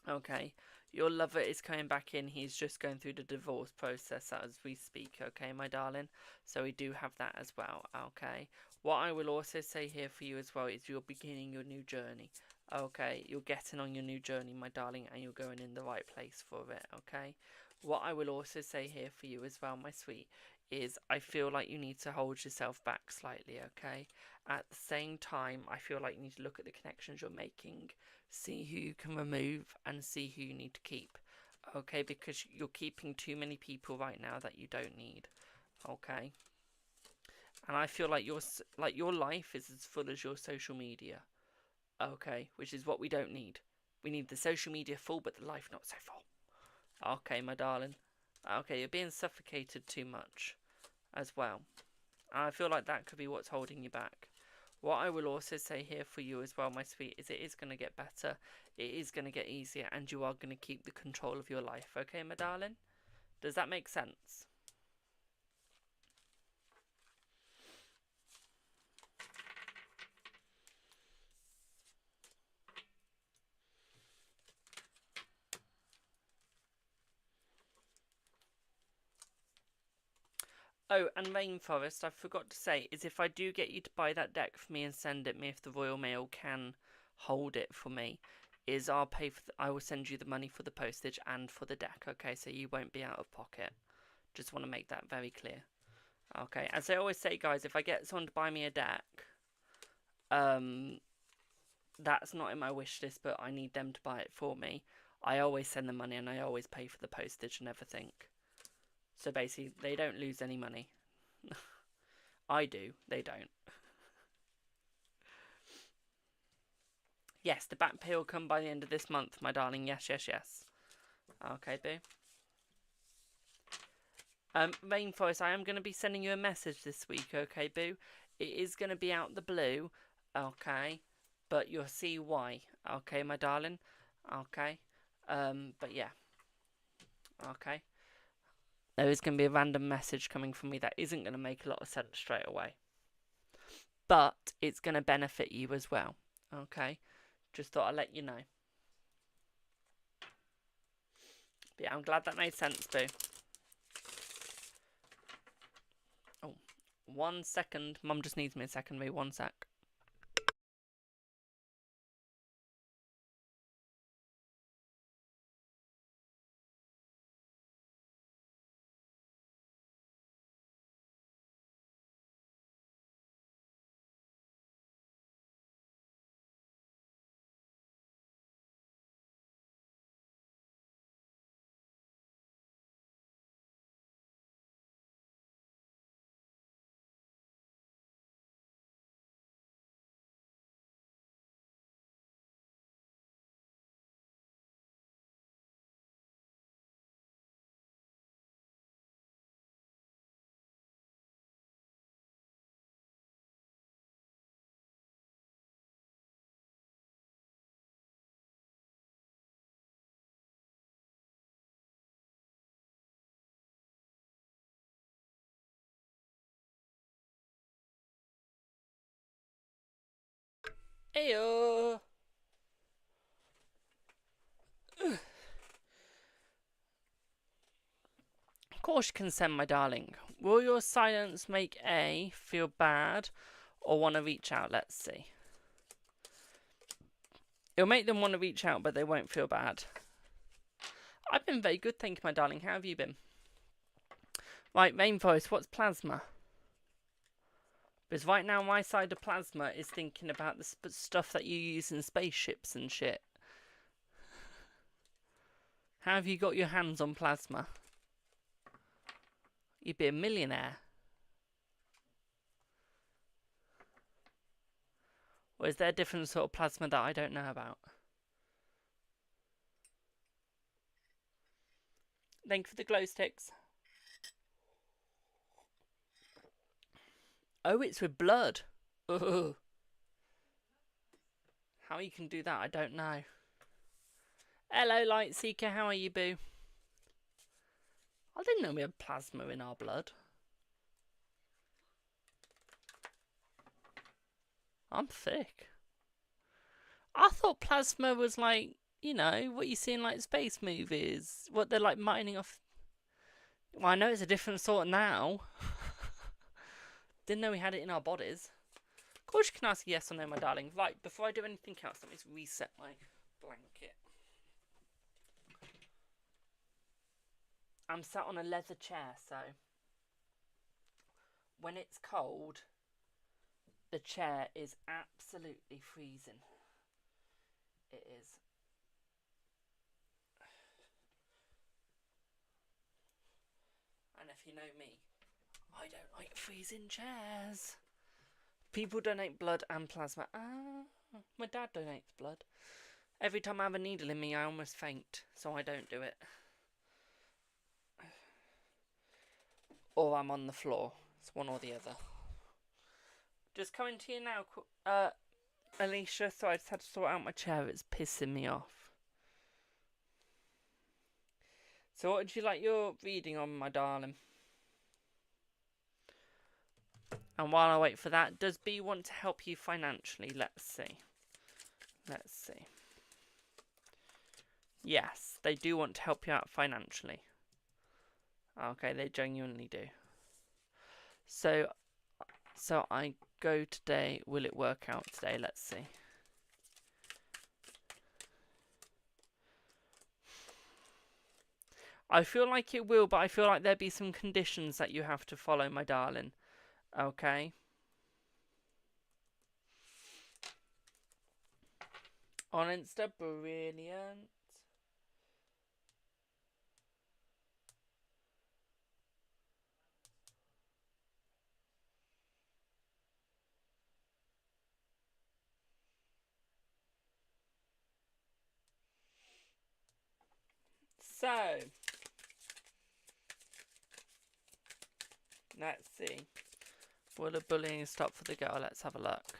Okay, your lover is coming back in. He's just going through the divorce process as we speak. Okay, my darling. So we do have that as well. Okay, what I will also say here for you as well is you're beginning your new journey. Okay, you're getting on your new journey, my darling, and you're going in the right place for it. Okay, what I will also say here for you as well, my sweet, is I feel like you need to hold yourself back slightly. Okay, at the same time, I feel like you need to look at the connections you're making, see who you can remove and see who you need to keep. Okay, because you're keeping too many people right now that you don't need. Okay, and I feel like your life is as full as your social media. Okay, which is what we don't need. We need the social media full but the life not so full. Okay, my darling. Okay, you're being suffocated too much as well. And I feel like that could be what's holding you back. What I will also say here for you as well, my sweet, is it is going to get better. It is going to get easier and you are going to keep the control of your life. Okay, my darling? Does that make sense? Oh, and Rainforest, I forgot to say, is if I do get you to buy that deck for me and send it me, if the Royal Mail can hold it for me, is I will send you the money for the postage and for the deck, okay? So you won't be out of pocket. Just want to make that very clear. Okay, as I always say, guys, if I get someone to buy me a deck, that's not in my wish list, but I need them to buy it for me. I always send the money and I always pay for the postage and everything. So basically, they don't lose any money. I do, they don't. Yes, the back pay will come by the end of this month, my darling. Yes, yes, yes. Okay, boo. Rainforest, I am going to be sending you a message this week, okay, boo? It is going to be out the blue, okay? But you'll see why, okay, my darling? Okay? But yeah. Okay? There is going to be a random message coming from me that isn't going to make a lot of sense straight away. But it's going to benefit you as well, okay? Just thought I'd let you know. But yeah, I'm glad that made sense, boo. Oh, 1 second. Mum just needs me a second, boo. 1 sec. Heyo! Of course you can send, my darling. Will your silence make A feel bad or want to reach out? Let's see. It'll make them want to reach out, but they won't feel bad. I've been very good, thank you, my darling. How have you been? Right, Rainforest, what's plasma? Because right now my side of plasma is thinking about the stuff that you use in spaceships and shit. How have you got your hands on plasma? You'd be a millionaire. Or is there a different sort of plasma that I don't know about? Thank you for the glow sticks. Oh, it's with blood. Ugh. How you can do that, I don't know. Hello, Lightseeker. How are you, boo? I didn't know we had plasma in our blood. I'm thick. I thought plasma was like, you know, what you see in like space movies. What they're like mining off. Well, I know it's a different sort now. Didn't know we had it in our bodies. Of course you can ask yes or no, my darling. Right, before I do anything else, let me reset my blanket. I'm sat on a leather chair, so when it's cold, the chair is absolutely freezing. It is. And if you know me, I don't like freezing chairs. People donate blood and plasma. My dad donates blood. Every time I have a needle in me, I almost faint, so I don't do it. Or I'm on the floor. It's one or the other. Just coming to you now, Alicia. So I just had to sort out my chair. It's pissing me off. So what would you like your reading on, my darling? And while I wait for that, does B want to help you financially? Let's see. Let's see. Yes, they do want to help you out financially. Okay, they genuinely do. So I go today. Will it work out today? Let's see. I feel like it will, but I feel like there'll be some conditions that you have to follow, my darling. Okay? On Insta, brilliant. So, let's see. Will the bullying stop for the girl? Let's have a look.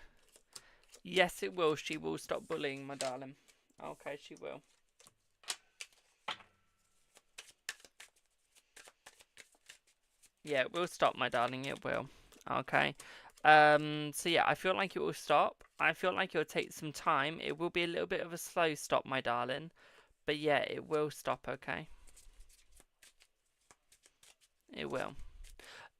Yes, it will. She will stop bullying, my darling. Okay, she will. Yeah, it will stop, my darling. It will. Okay. So yeah, I feel like it will stop. I feel like it will take some time. It will be a little bit of a slow stop, my darling. But yeah, it will stop, okay? It will.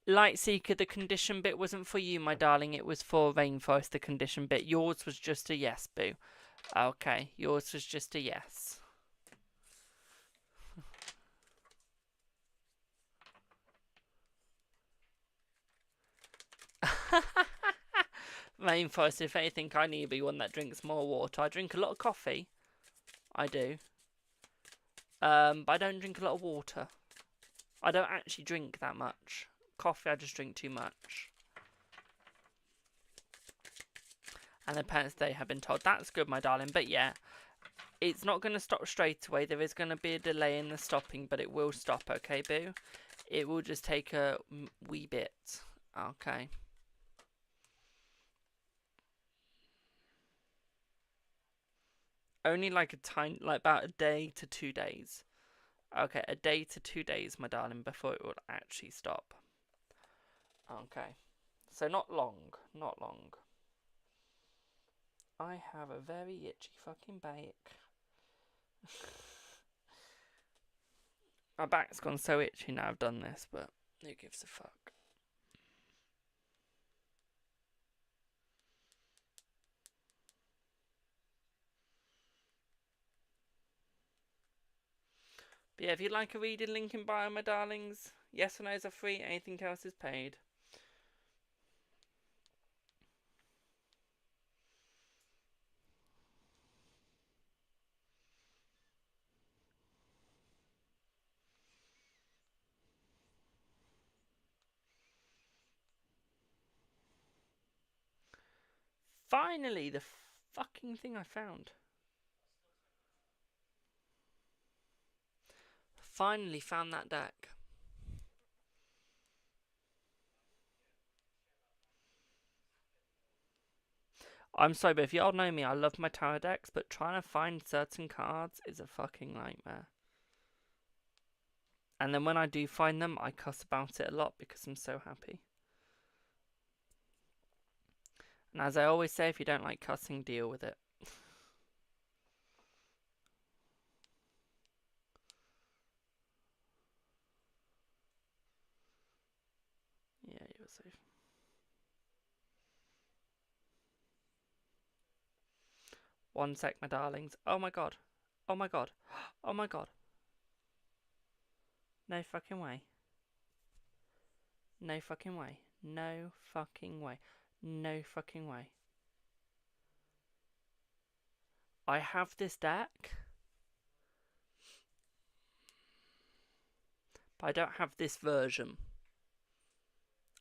Lightseeker, the condition bit wasn't for you, my darling. It was for Rainforest, the condition bit. Yours was just a yes, boo. Okay, yours was just a yes. Rainforest, if anything, I need to be one that drinks more water. I drink a lot of coffee. I do. But I don't drink a lot of water. I don't actually drink that much. Coffee, I just drink too much. And the parents, they have been told. That's good, my darling. But yeah, it's not going to stop straight away. There is going to be a delay in the stopping, but it will stop, okay, boo? It will just take a wee bit. Okay. Only like a tiny, like about a day to 2 days. Okay, a day to 2 days, my darling, before it will actually stop. Okay. So not long. Not long. I have a very itchy fucking back. My back's gone so itchy now I've done this, but who gives a fuck? But yeah, if you'd like a reading, link in bio, my darlings. Yes or no's are free, anything else is paid. Finally, the fucking thing I found. Finally found that deck. I'm sorry, but if y'all know me, I love my tarot decks, but trying to find certain cards is a fucking nightmare. And then when I do find them, I cuss about it a lot because I'm so happy. And as I always say, if you don't like cussing, deal with it. Yeah, you're safe. One sec, my darlings. Oh my god. Oh my god. Oh my god. No fucking way. No fucking way. No fucking way. No fucking way. I have this deck, but I don't have this version.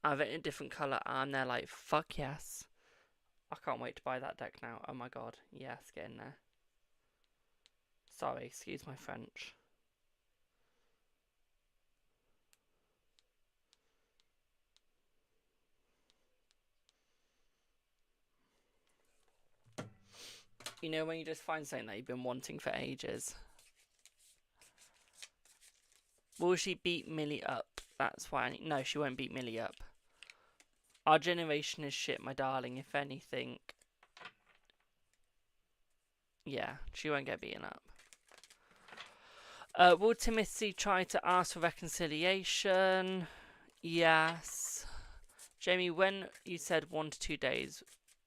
I have it in a different colour, and they're like, fuck yes. I can't wait to buy that deck now. Oh my god. Yes, get in there. Sorry, excuse my French. You know when you just find something that you've been wanting for ages? Will she beat Millie up? That's why no, she won't beat Millie up. Our generation is shit, my darling, if anything. Yeah, she won't get beaten up. Will Timothy try to ask for reconciliation? Yes. Jamie, when you said 1 to 2 days,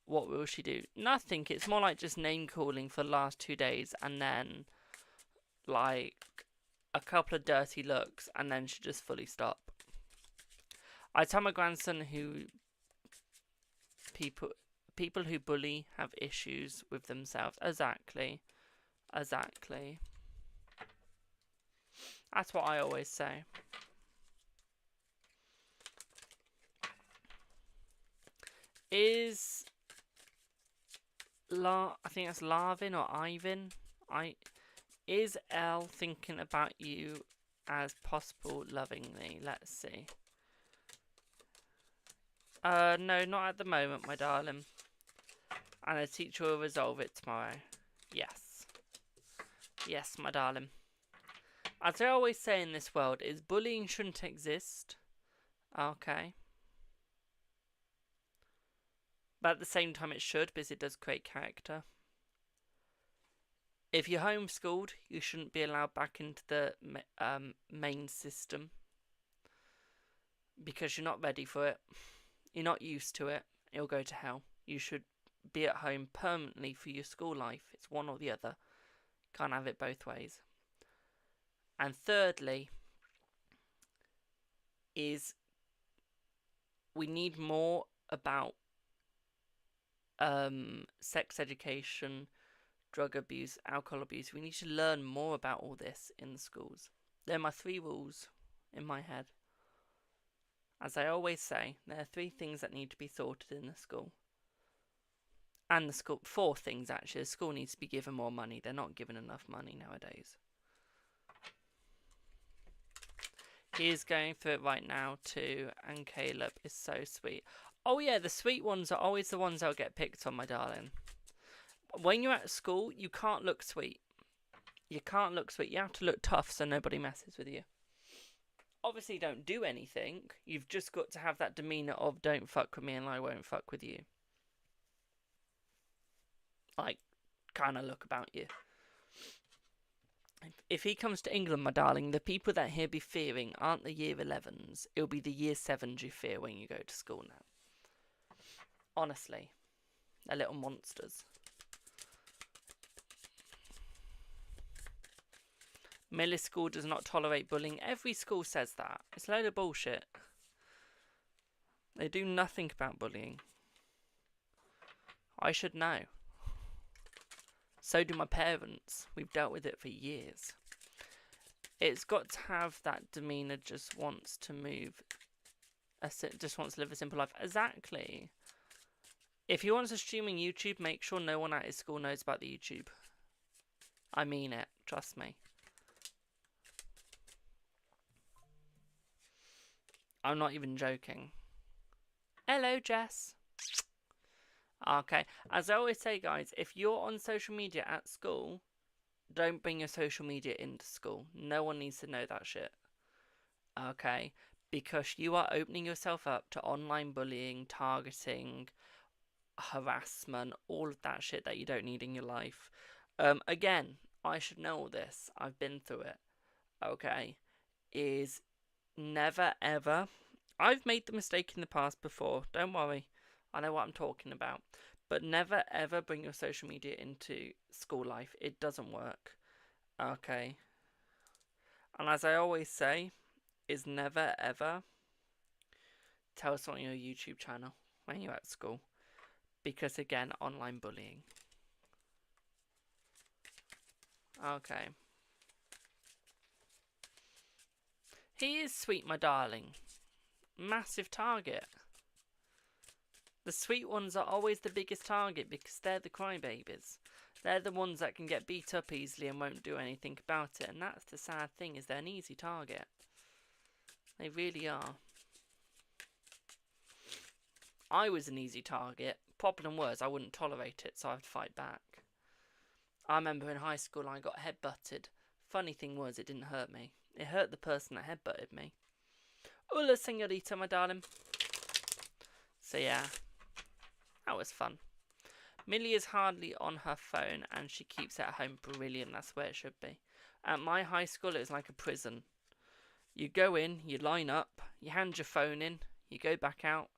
what will she do? Nothing. It's more like just name calling for the last 2 days and then like a couple of dirty looks and then she just fully stop. I tell my grandson who people who bully have issues with themselves. Exactly. Exactly. That's what I always say. Is I think that's Larvin or Ivan. Is Elle thinking about you as possible lovingly? Let's see. No, not at the moment, my darling. And the teacher will resolve it tomorrow. Yes. Yes, my darling. As I always say in this world, is bullying shouldn't exist. Okay. But at the same time it should, because it does create character. If you're homeschooled, you shouldn't be allowed back into the main system. Because you're not ready for it. You're not used to it. It'll go to hell. You should be at home permanently for your school life. It's one or the other. Can't have it both ways. And thirdly, is we need more about sex education, drug abuse, alcohol abuse. We need to learn more about all this in the schools. They're my 3 rules in my head. As I always say, there are 3 things that need to be sorted in the school. And the school, 4 things actually. The school needs to be given more money. They're not given enough money nowadays. He is going through it right now too, and Caleb is so sweet. Oh yeah, the sweet ones are always the ones that'll get picked on, my darling. When you're at school, you can't look sweet. You can't look sweet. You have to look tough so nobody messes with you. Obviously, don't do anything. You've just got to have that demeanour of don't fuck with me and I won't fuck with you. Like, kind of look about you. If he comes to England, my darling, the people that he'll be fearing aren't the year 11s. It'll be the year 7s you fear when you go to school now. Honestly. They're little monsters. Millis school does not tolerate bullying. Every school says that. It's a load of bullshit. They do nothing about bullying. I should know. So do my parents. We've dealt with it for years. It's got to have that demeanour, just wants to move. Just wants to live a simple life. Exactly. If he wants to stream on YouTube, make sure no one at his school knows about the YouTube. I mean it. Trust me. I'm not even joking. Hello, Jess. Okay, as I always say, guys, if you're on social media at school, don't bring your social media into school. No one needs to know that shit. Okay, because you are opening yourself up to online bullying, targeting, harassment, all of that shit that you don't need in your life. Again, I should know all this. I've been through it. Okay, is never ever. I've made the mistake in the past before. Don't worry, I know what I'm talking about. But never ever bring your social media into school life. It doesn't work. Okay. And as I always say, is never ever tell us on your YouTube channel when you're at school. Because again, online bullying. Okay. He is sweet, my darling. Massive target. The sweet ones are always the biggest target because they're the crybabies. They're the ones that can get beat up easily and won't do anything about it. And that's the sad thing, is they're an easy target. They really are. I was an easy target. Problem was, I wouldn't tolerate it, so I'd fight back. I remember in high school I got headbutted. Funny thing was, it didn't hurt me. It hurt the person that headbutted me. Hola, señorita, my darling. So yeah, that was fun. Millie is hardly on her phone and she keeps it at home. Brilliant, that's where it should be. At my high school, it was like a prison. You go in, you line up, you hand your phone in, you go back out,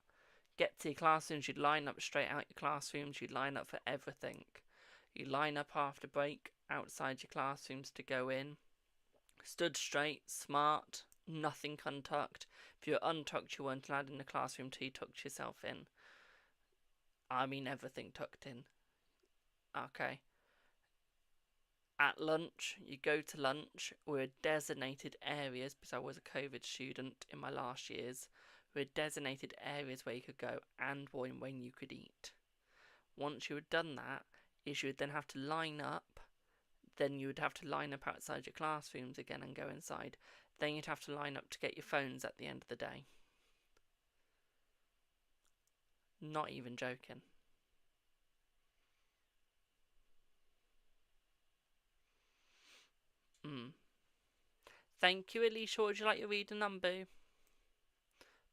get to your classrooms, you'd line up straight out your classrooms, you'd line up for everything. You line up after break outside your classrooms to go in. Stood straight, smart, nothing untucked. If you were untucked, you weren't allowed in the classroom till you tucked yourself in. I mean, everything tucked in. Okay. At lunch, you go to lunch. We're designated areas, because I was a COVID student in my last years. We're designated areas where you could go and when you could eat. Once you had done that, is you would then have to line up. Then you would have to line up outside your classrooms again and go inside. Then you'd have to line up to get your phones at the end of the day. Not even joking. Thank you, Alicia. Would you like your reader number?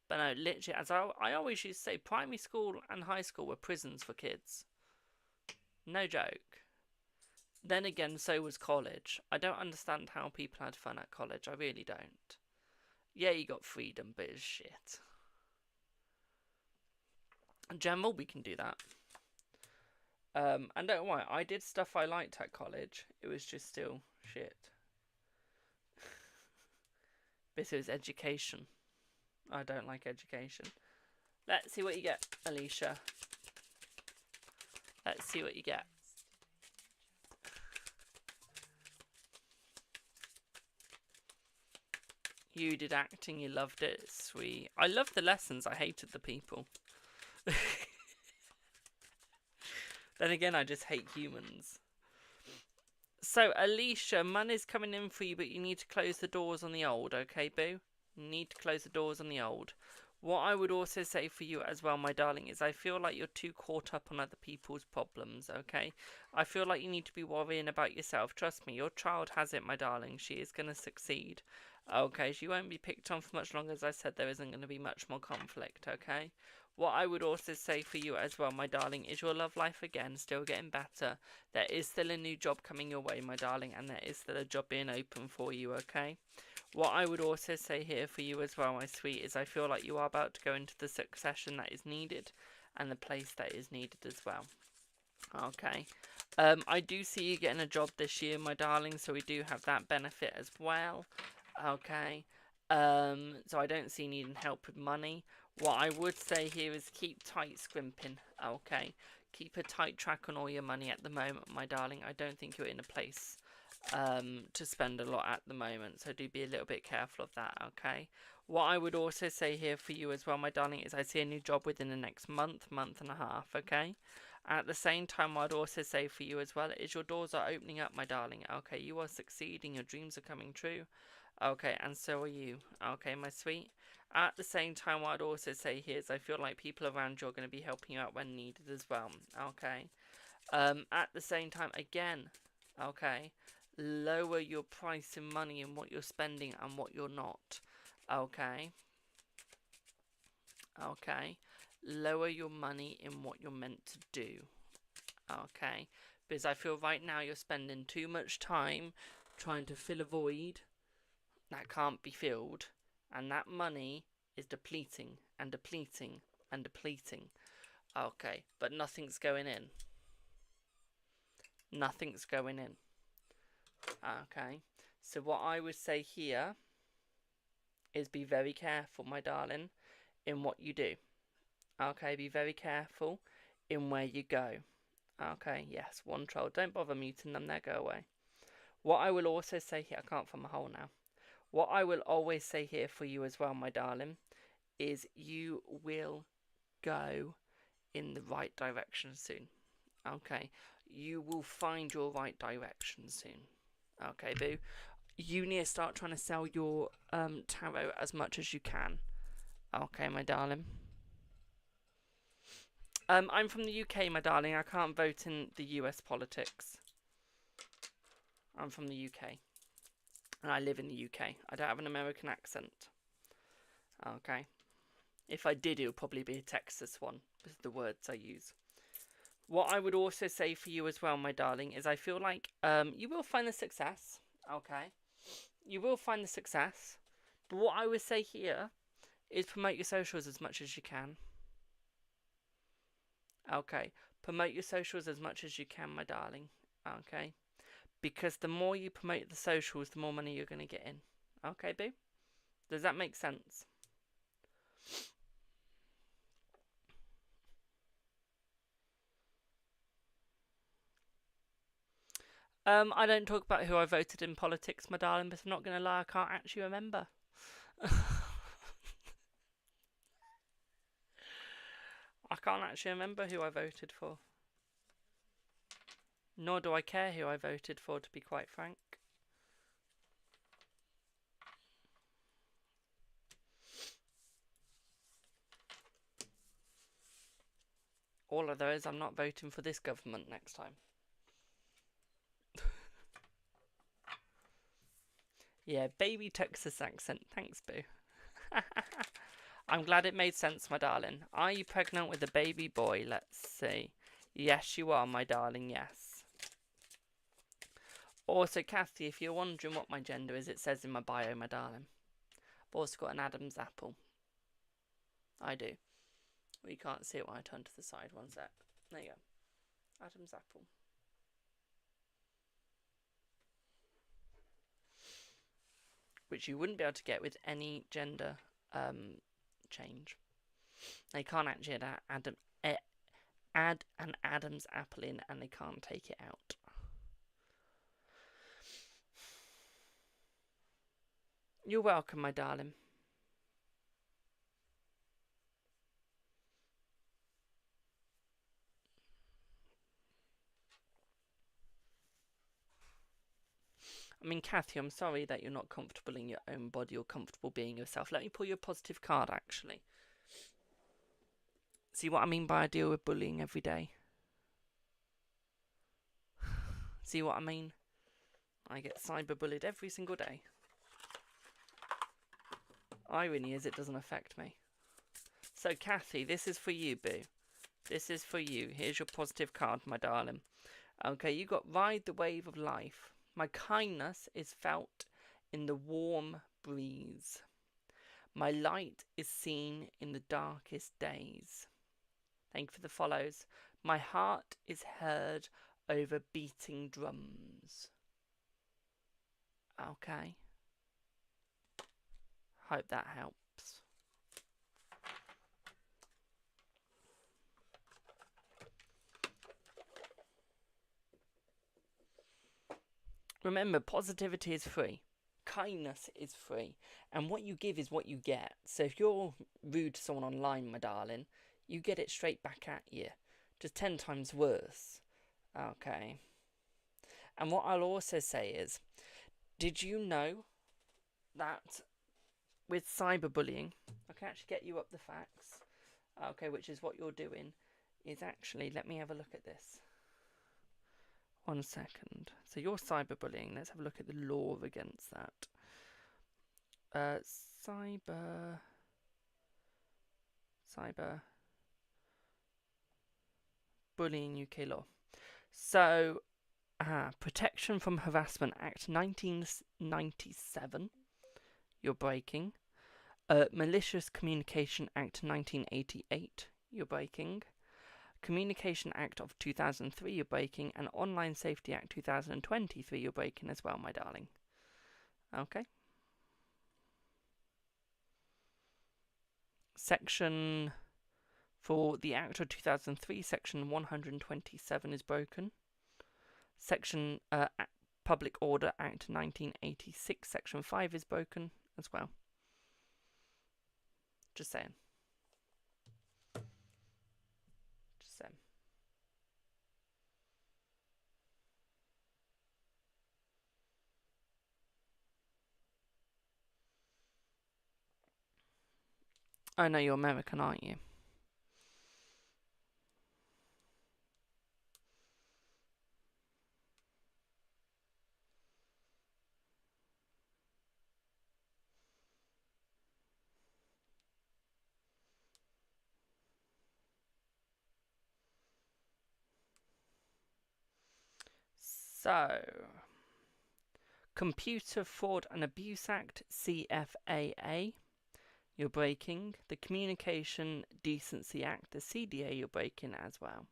But no, literally, as I always used to say, primary school and high school were prisons for kids. No joke. Then again, so was college. I don't understand how people had fun at college. I really don't. Yeah, you got freedom, but it's shit. In general, we can do that. And don't worry, I did stuff I liked at college. It was just still shit. But it was education. I don't like education. Let's see what you get, Alicia. Let's see what you get. You did acting, you loved it. Sweet. I loved the lessons, I hated the people. Then again, I just hate humans. So, Alicia, money's coming in for you, but you need to close the doors on the old, okay, boo? You need to close the doors on the old. What I would also say for you as well, my darling, is I feel like you're too caught up on other people's problems, okay? I feel like you need to be worrying about yourself. Trust me, your child has it, my darling. She is going to succeed. Okay, she won't be picked on for much longer. As I said, there isn't going to be much more conflict, okay? What I would also say for you as well, my darling, is your love life again still getting better. There is still a new job coming your way, my darling, and there is still a job being open for you, okay? What I would also say here for you as well, my sweet, is I feel like you are about to go into the succession that is needed and the place that is needed as well. Okay. I do see you getting a job this year, my darling, so we do have that benefit as well. Okay. So I don't see you needing help with money. What I would say here is keep tight scrimping. Okay. Keep a tight track on all your money at the moment, my darling. I don't think you're in a place to spend a lot at the moment, so do be a little bit careful of that, okay? What I would also say here for you as well, my darling, is I see a new job within the next month and a half, okay? At the same time, what I'd also say for you as well is your doors are opening up, my darling. Okay, you are succeeding. Your dreams are coming true. Okay, and so are you. Okay, my sweet. At the same time, what I'd also say here is I feel like people around you are going to be helping you out when needed as well. Okay. At the same time, again, okay, lower your price in money and what you're spending and what you're not. Okay. Okay. Lower your money in what you're meant to do. Okay. Because I feel right now you're spending too much time trying to fill a void that can't be filled, and that money is depleting and depleting and depleting. Okay, but nothing's going in. Nothing's going in. Okay, so what I would say here is be very careful, my darling, in what you do. Okay, be very careful in where you go. Okay, yes, one troll. Don't bother muting them, they go away. What I will also say here, I can't find my hole now. What I will always say here for you as well, my darling, is you will go in the right direction soon. Okay, you will find your right direction soon. Okay, boo. You need to start trying to sell your tarot as much as you can. Okay, my darling. I'm from the UK, my darling. I can't vote in the US politics. I'm from the UK. And I live in the UK. I don't have an American accent. Okay. If I did, it would probably be a Texas one, with the words I use. What I would also say for you as well, my darling, is I feel like you will find the success. Okay. You will find the success. But what I would say here is promote your socials as much as you can. Okay. Promote your socials as much as you can, my darling. Okay. Because the more you promote the socials, the more money you're going to get in. Okay, boo? Does that make sense? I don't talk about who I voted in politics, my darling, but I'm not going to lie, I can't actually remember. I can't actually remember who I voted for. Nor do I care who I voted for, to be quite frank. All of those, I'm not voting for this government next time. Yeah, baby Texas accent. Thanks, boo. I'm glad it made sense, my darling. Are you pregnant with a baby boy? Let's see. Yes, you are, my darling, yes. Also, Kathy, if you're wondering what my gender is, it says in my bio, my darling. I've also got an Adam's apple. I do. Well, you can't see it when I turn to the side. One sec. There you go. Adam's apple. Which you wouldn't be able to get with any gender change. They can't actually add an Adam's apple in, and they can't take it out. You're welcome, my darling. I mean, Kathy, I'm sorry that you're not comfortable in your own body or comfortable being yourself. Let me pull you a positive card, actually. See what I mean by I deal with bullying every day? See what I mean? I get cyberbullied every single day. Irony is it doesn't affect me. So, Kathy, this is for you, boo. This is for you. Here's your positive card, my darling. Okay, you got ride the wave of life. My kindness is felt in the warm breeze. My light is seen in the darkest days. Thank you for the follows. My heart is heard over beating drums. Okay. Hope that helps. Remember, positivity is free. Kindness is free. And what you give is what you get. So if you're rude to someone online, my darling, you get it straight back at you. just 10 times worse. Okay. And what I'll also say is, did you know that with cyberbullying, I can actually get you up the facts, okay, which is what you're doing, is actually, let me have a look at this. 1 second. So you're cyberbullying. Let's have a look at the law against that. Cyber bullying UK law. So, Protection from Harassment Act 1997, you're breaking. Malicious Communication Act 1988, you're breaking. Communication Act of 2003, you're breaking. And Online Safety Act 2023, you're breaking as well, my darling. Okay. Section for the Act of 2003, Section 127 is broken. Section Public Order Act 1986, Section 5 is broken as well. Just saying. Just saying. I know you're American, aren't you? So, Computer Fraud and Abuse Act, CFAA, you're breaking. The Communication Decency Act, the CDA, you're breaking as well.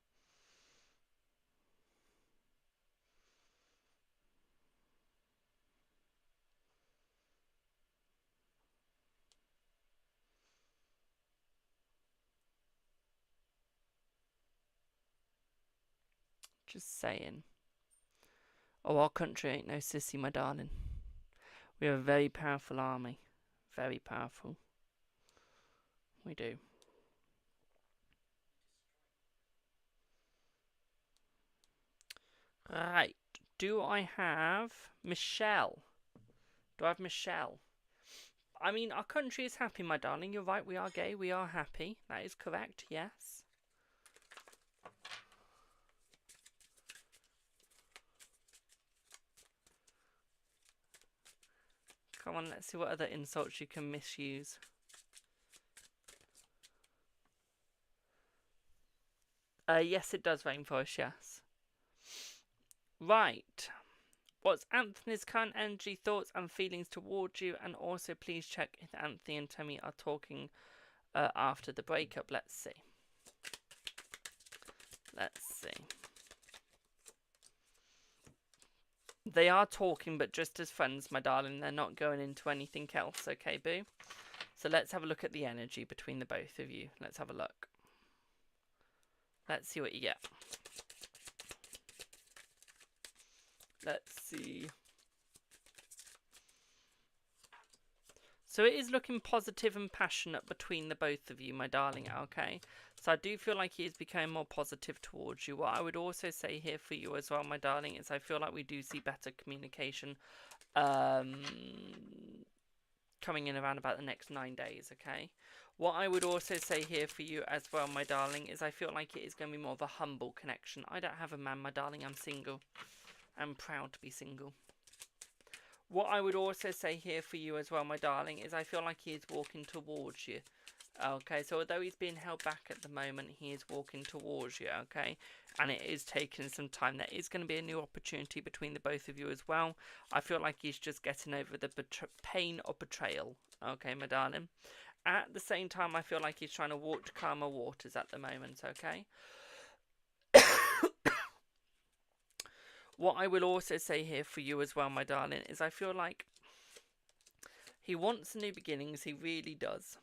Just saying. Oh, our country ain't no sissy, my darling. We have a very powerful army. Very powerful. We do. Right. Do I have Michelle? Do I have Michelle? I mean, our country is happy, my darling. You're right, we are gay. We are happy. That is correct, yes. Come on, let's see what other insults you can misuse. Yes, it does, Rainforest, yes. Right. What's Anthony's current energy, thoughts and feelings towards you? And also please check if Anthony and Tommy are talking after the breakup. Let's see. Let's see. They are talking, but just as friends, my darling. They're not going into anything else, okay, boo? So let's have a look at the energy between the both of you. Let's have a look. Let's see what you get. Let's see. So it is looking positive and passionate between the both of you, my darling, okay? So I do feel like he is becoming more positive towards you. What I would also say here for you as well, my darling, is I feel like we do see better communication coming in around about the next 9 days, okay? What I would also say here for you as well, my darling, is I feel like it is going to be more of a humble connection. I don't have a man, my darling. I'm single. I'm proud to be single. What I would also say here for you as well, my darling, is I feel like he is walking towards you. Okay, so although he's being held back at the moment, he is walking towards you, okay? And it is taking some time. There is going to be a new opportunity between the both of you as well. I feel like he's just getting over the pain of betrayal, okay, my darling? At the same time, I feel like he's trying to walk to calmer waters at the moment, okay? What I will also say here for you as well, my darling, is I feel like he wants new beginnings. He really does.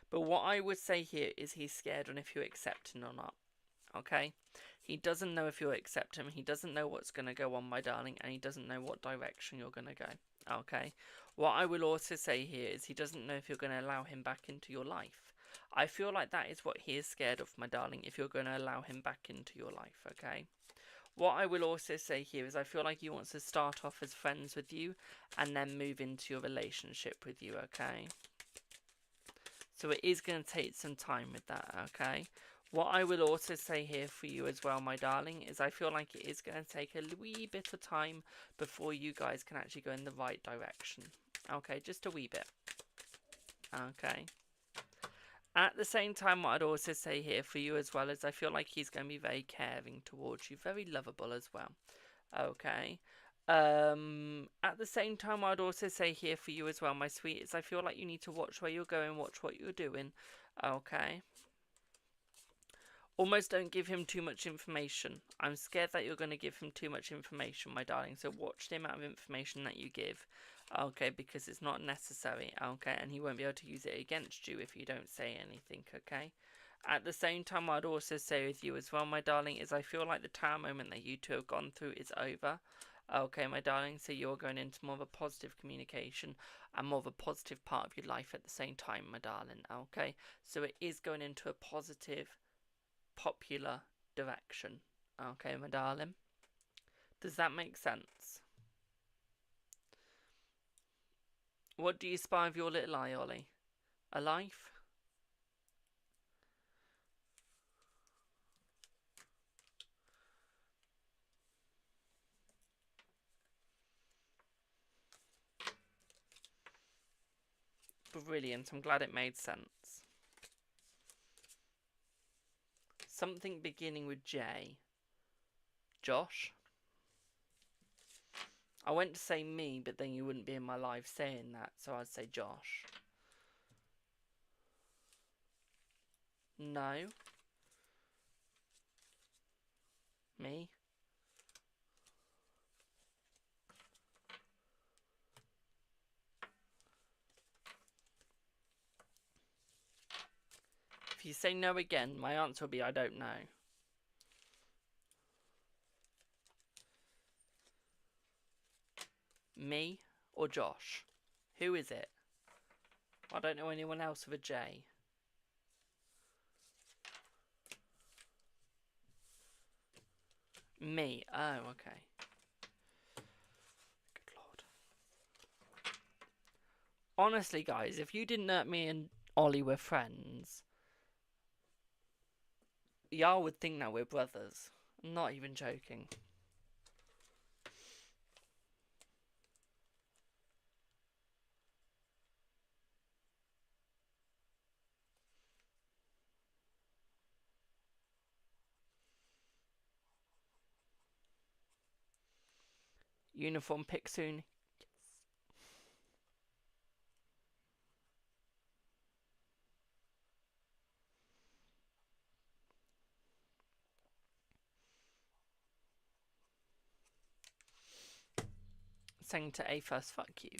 But what I would say here is he's scared on if you accept him or not, okay? He doesn't know if you'll accept him. He doesn't know what's going to go on, my darling, and he doesn't know what direction you're going to go, okay? What I will also say here is he doesn't know if you're going to allow him back into your life. I feel like that is what he is scared of, my darling, if you're going to allow him back into your life, okay? What I will also say here is I feel like he wants to start off as friends with you and then move into your relationship with you, okay? So it is going to take some time with that, okay? What I will also say here for you as well, my darling, is I feel like it is going to take a wee bit of time before you guys can actually go in the right direction. Okay, just a wee bit. Okay. At the same time, what I'd also say here for you as well is I feel like he's going to be very caring towards you, very lovable as well. Okay. At the same time, I'd also say here for you as well, my sweet, is I feel like you need to watch where you're going, watch what you're doing. Okay. Almost don't give him too much information. I'm scared that you're going to give him too much information, my darling. So watch the amount of information that you give. Okay, because it's not necessary. Okay, and he won't be able to use it against you if you don't say anything. Okay. At the same time, I'd also say with you as well, my darling, is I feel like the tower moment that you two have gone through is over. Okay, my darling, so you're going into more of a positive communication and more of a positive part of your life at the same time, my darling. Okay, so it is going into a positive, popular direction. Okay, my darling. Does that make sense? What do you spy of your little eye, Ollie? A life? Brilliant, I'm glad it made sense. Something beginning with J. Josh? I went to say me, but then you wouldn't be in my live saying that, so I'd say Josh. No. Me? If you say no again, my answer will be I don't know. Me or Josh? Who is it? I don't know anyone else with a J. Me. Oh, okay. Good lord. Honestly, guys, if you didn't know me and Ollie were friends, y'all would think that we're brothers. I'm not even joking. Uniform pick soon. Saying to A first, fuck you.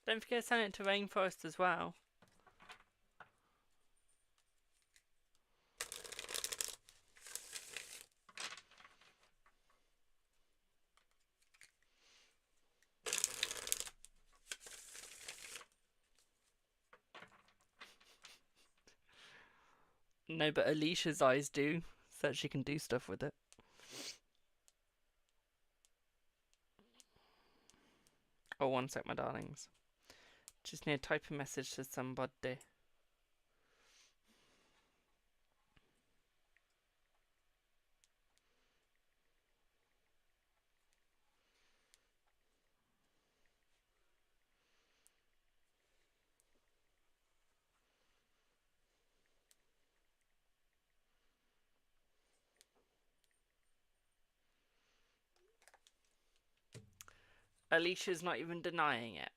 Don't forget to send it to Rainforest as well. No, but Alicia's eyes do, so that she can do stuff with it. Oh, one sec, my darlings. Just need to type a message to somebody. Alicia's not even denying it.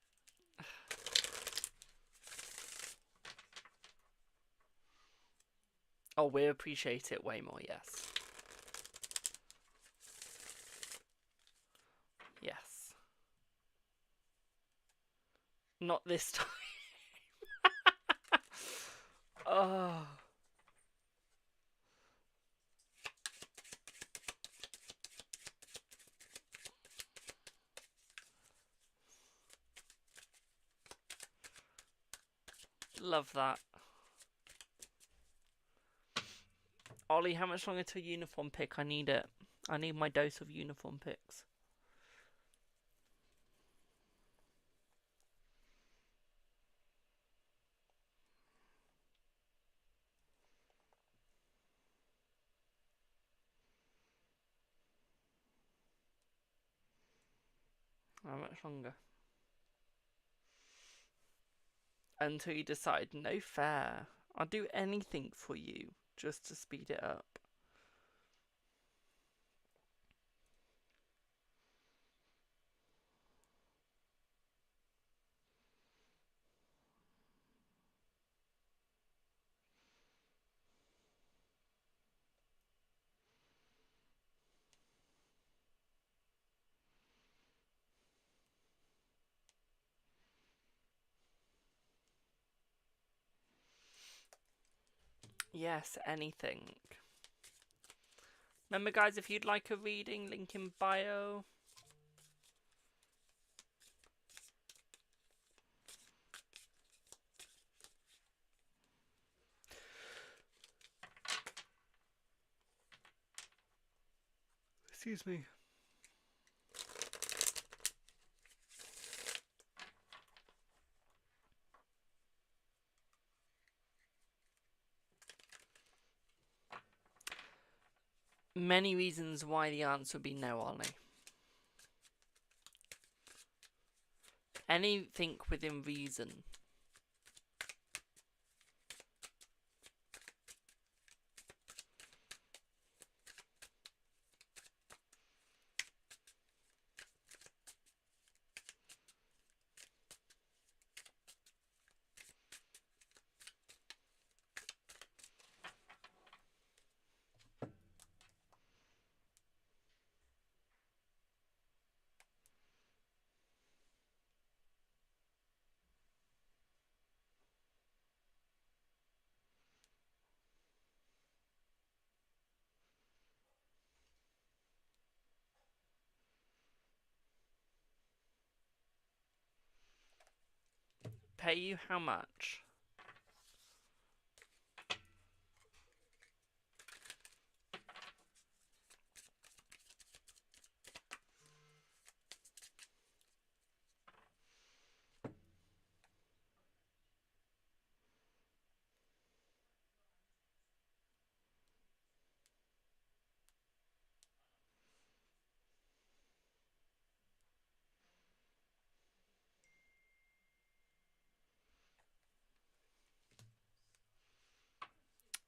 Oh, we appreciate it way more, yes. Yes. Not this time. Oh. Love that. Ollie, how much longer till uniform pick? I need it. I need my dose of uniform picks. How much longer? Until you decide, no fair. I'll do anything for you just to speed it up. Yes, anything. Remember, guys, if you'd like a reading, link in bio. Excuse me. Many reasons why the answer would be no, Ollie. Anything within reason. Pay you how much?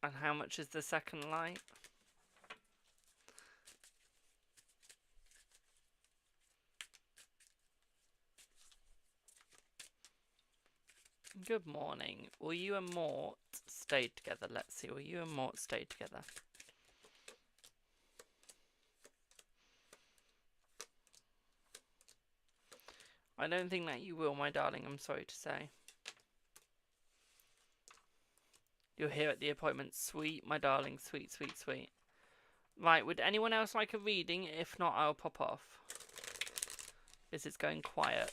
And how much is the second light? Good morning. Will you and Mort stay together? Let's see. Will you and Mort stay together? I don't think that you will, my darling. I'm sorry to say. You're here at the appointment. Sweet, my darling. Sweet, sweet, sweet. Right, would anyone else like a reading? If not, I'll pop off. This is going quiet.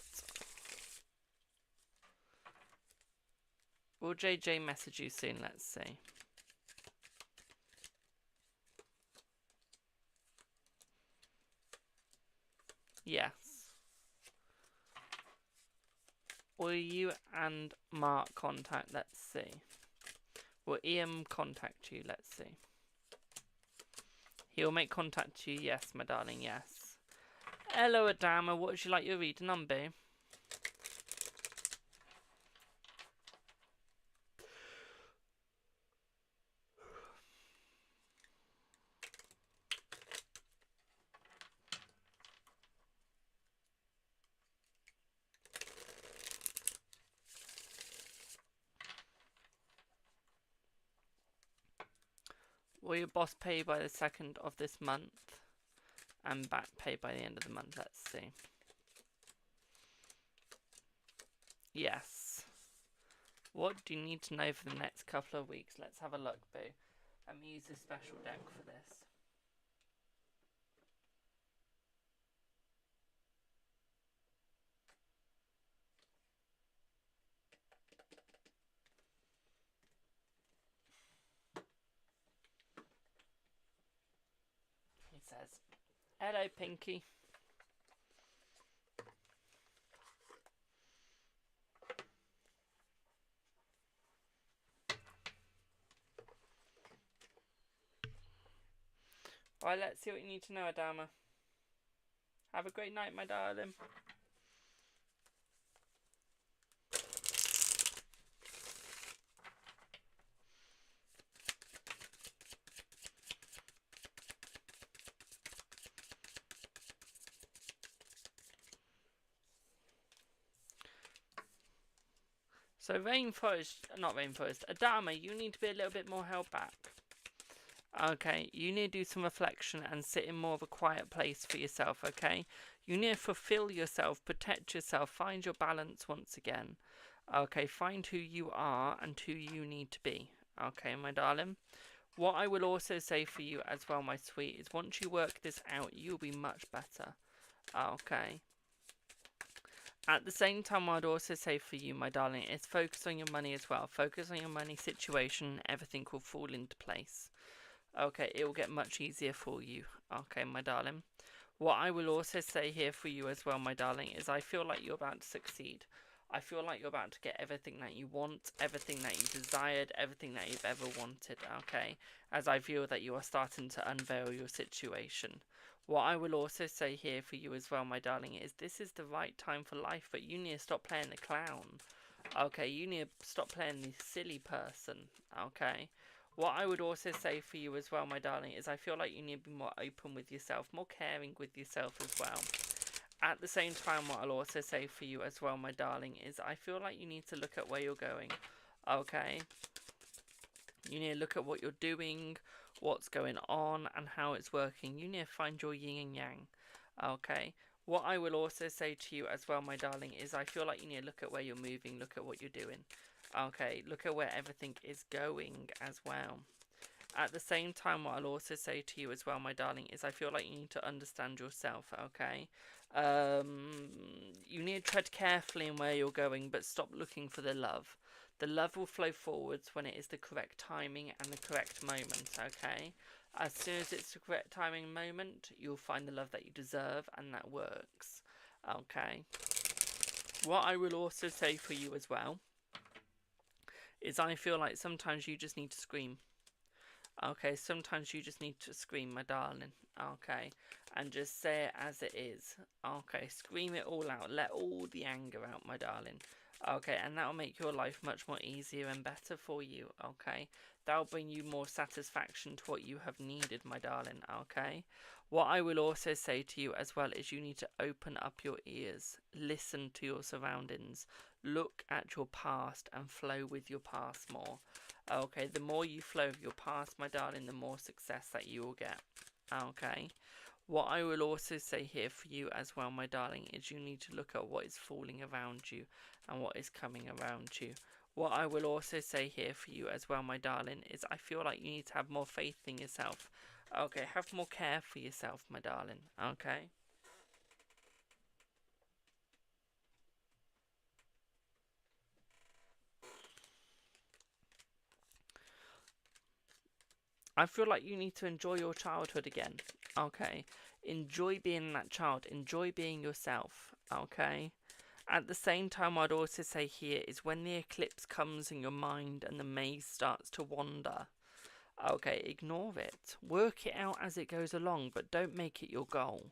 Will JJ message you soon? Let's see. Yes. Will you and Mark contact? Let's see. Will Ian contact you? Let's see. He'll make contact to you. Yes, my darling, yes. Hello, Adama. What would you like your reading on, B? Will your boss pay by the 2nd of this month? And back pay by the end of the month. Let's see. Yes. What do you need to know for the next couple of weeks? Let's have a look, Boo. Let me use this special deck for this. says. Hello, Pinky. Right, let's see what you need to know, Adama. Have a great night, my darling. So not Rainforest, Adama, you need to be a little bit more held back. Okay, you need to do some reflection and sit in more of a quiet place for yourself, okay? You need to fulfill yourself, protect yourself, find your balance once again. Okay, find who you are and who you need to be. Okay, my darling. What I will also say for you as well, my sweet, is once you work this out, you'll be much better. Okay. At the same time, I'd also say for you, my darling, is focus on your money as well. Focus on your money situation, everything will fall into place. Okay, it will get much easier for you. Okay, my darling. What I will also say here for you as well, my darling, is I feel like you're about to succeed. I feel like you're about to get everything that you want, everything that you desired, everything that you've ever wanted, okay? As I feel that you are starting to unveil your situation. What I will also say here for you as well, my darling, is this is the right time for life, but you need to stop playing the clown. Okay, you need to stop playing the silly person, okay? What I would also say for you as well, my darling, is I feel like you need to be more open with yourself, more caring with yourself as well. At the same time, what I'll also say for you as well, my darling, is I feel like you need to look at where you're going, okay? You need to look at what you're doing, what's going on, and how it's working. You need to find your yin and yang, okay? What I will also say to you as well, my darling, is I feel like you need to look at where you're moving, look at what you're doing. Okay, look at where everything is going as well. At the same time, what I'll also say to you as well, my darling, is I feel like you need to understand yourself, okay? You need to tread carefully in where you're going, but stop looking for the love. The love will flow forwards when it is the correct timing and the correct moment, okay? As soon as it's the correct timing and moment, you'll find the love that you deserve, and that works, okay? What I will also say for you as well is I feel like sometimes you just need to scream. Okay, sometimes you just need to scream, my darling. Okay, and just say it as it is. Okay, scream it all out. Let all the anger out, my darling. Okay, and that'll make your life much more easier and better for you. Okay, that'll bring you more satisfaction to what you have needed, my darling. Okay, what I will also say to you as well is you need to open up your ears. Listen to your surroundings. Look at your past and flow with your past more. Okay, the more you flow with your past, my darling, the more success that you will get. Okay, what I will also say here for you as well, my darling, is you need to look at what is falling around you and what is coming around you. What I will also say here for you as well, my darling, is I feel like you need to have more faith in yourself. Okay, have more care for yourself, my darling. Okay. I feel like you need to enjoy your childhood again. Okay. Enjoy being that child. Enjoy being yourself. Okay. At the same time, I'd also say here is when the eclipse comes in your mind and the maze starts to wander. Okay, ignore it. Work it out as it goes along, but don't make it your goal.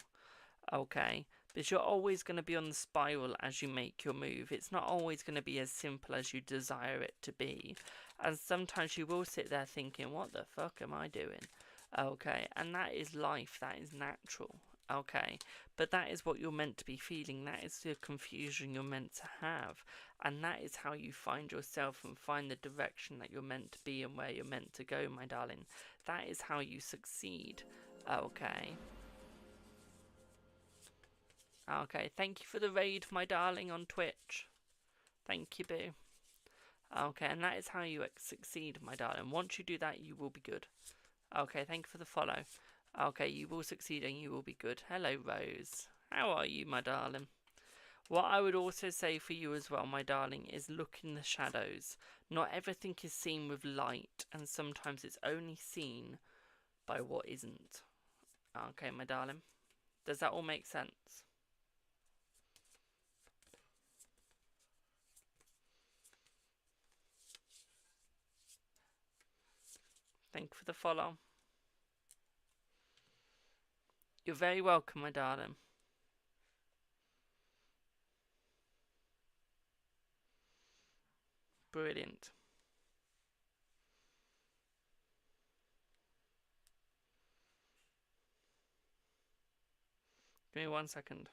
Okay, because you're always going to be on the spiral as you make your move. It's not always going to be as simple as you desire it to be. And sometimes you will sit there thinking, what the fuck am I doing? Okay, and that is life, that is natural. Okay, but that is what you're meant to be feeling. That is the confusion you're meant to have. And that is how you find yourself and find the direction that you're meant to be and where you're meant to go, my darling. That is how you succeed. Okay. Okay, thank you for the raid, my darling, on Twitch. Thank you, boo. Okay, and that is how you succeed, my darling. Once you do that, you will be good. Okay, thank you for the follow. Okay, you will succeed and you will be good. Hello, Rose. How are you, my darling? What I would also say for you as well, my darling, is look in the shadows. Not everything is seen with light, and sometimes it's only seen by what isn't. Okay, my darling. Does that all make sense? Thank you for the follow. You're very welcome, my darling. Brilliant. Give me 1 second.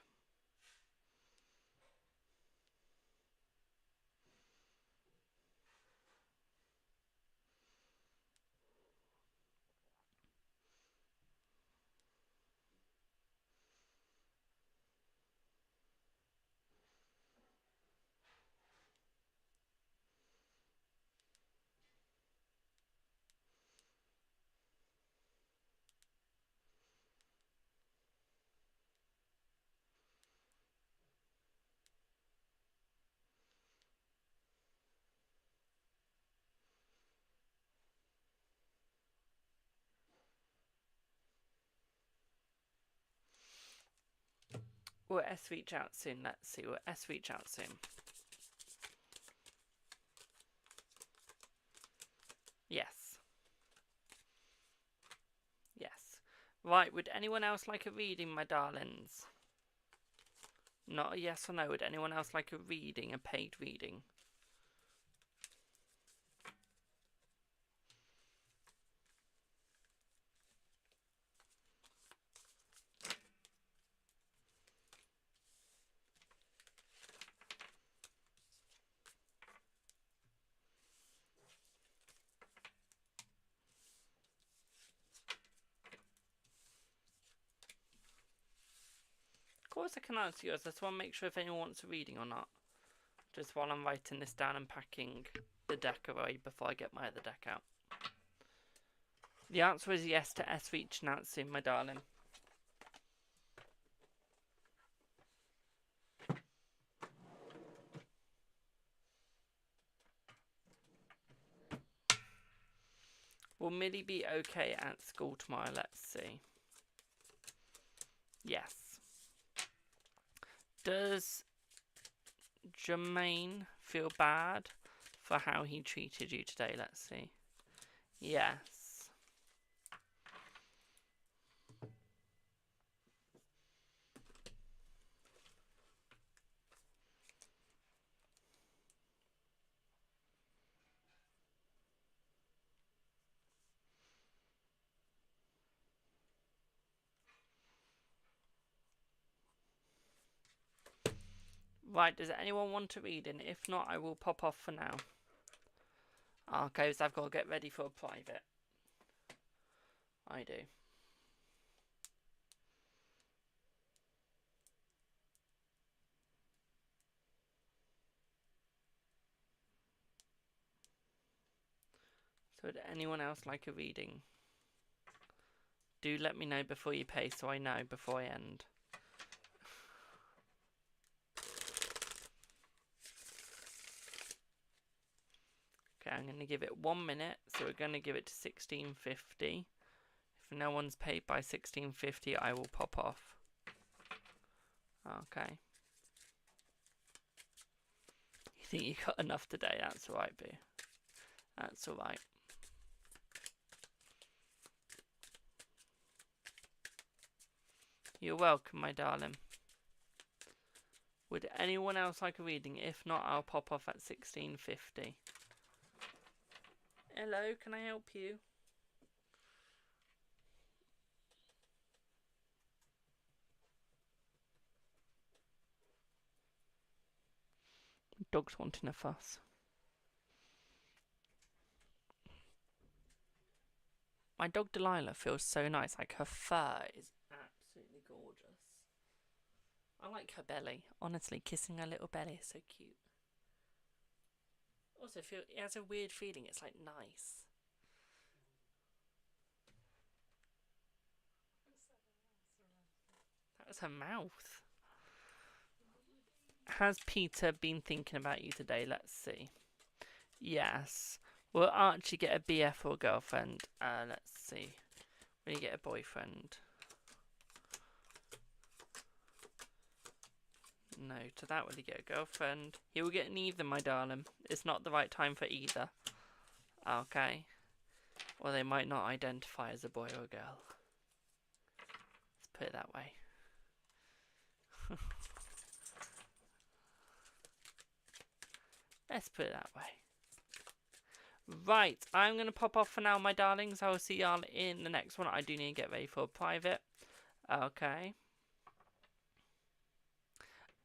Will S reach out soon? Let's see. Will S reach out soon? Yes. Yes. Right, would anyone else like a reading, my darlings? Not a yes or no. Would anyone else like a reading, a paid reading? Of course I can answer yours. I just want to make sure if anyone wants a reading or not. Just while I'm writing this down and packing the deck away before I get my other deck out. The answer is yes to S reaching out soon, my darling. Will Millie be okay at school tomorrow? Let's see. Yes. Does Jermaine feel bad for how he treated you today? Let's see. Yes. Right, does anyone want a reading? If not, I will pop off for now. Okay, so I've got to get ready for a private. I do. So would anyone else like a reading? Do let me know before you pay so I know before I end. Okay, I'm going to give it 1 minute, so we're going to give it to 1650. If no one's paid by 1650, I will pop off. Okay. You think you got enough today? That's alright, boo. That's alright. You're welcome, my darling. Would anyone else like a reading? If not, I'll pop off at 1650. Hello, can I help you? Dog's wanting a fuss. My dog Delilah feels so nice. Like, her fur is absolutely gorgeous. I like her belly. Honestly, kissing her little belly is so cute. Also, it has a weird feeling. It's like nice. That was her mouth. Has Peter been thinking about you today? Let's see. Yes. Will Archie get a BF or a girlfriend? Let's see. Will you get a boyfriend? no to that. Will he get a girlfriend? He will get neither, my darling. It's not the right time for either. Okay. Or they might not identify as a boy or a girl. Let's put it that way. Let's put it that way. Right, I'm going to pop off for now, my darlings. I will see y'all in the next one. I do need to get ready for a private. Okay.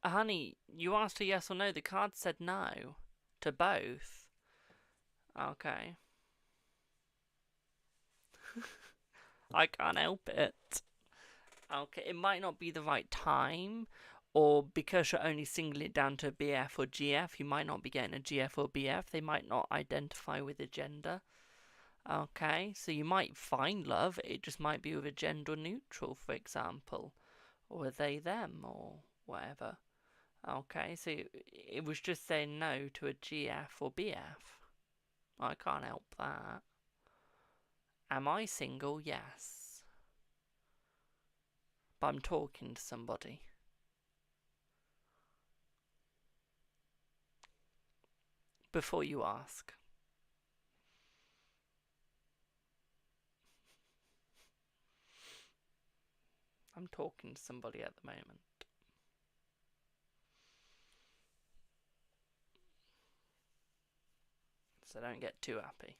Honey, you asked a yes or no. The card said no to both. Okay. I can't help it. Okay, it might not be the right time, or because you're only singling it down to BF or GF, you might not be getting a GF or BF. They might not identify with a gender. Okay, so you might find love, it just might be with a gender neutral, for example, or they, them, or whatever. Okay, so it was just saying no to a GF or BF. I can't help that. Am I single? Yes. But I'm talking to somebody. Before you ask. I'm talking to somebody at the moment. So don't get too happy.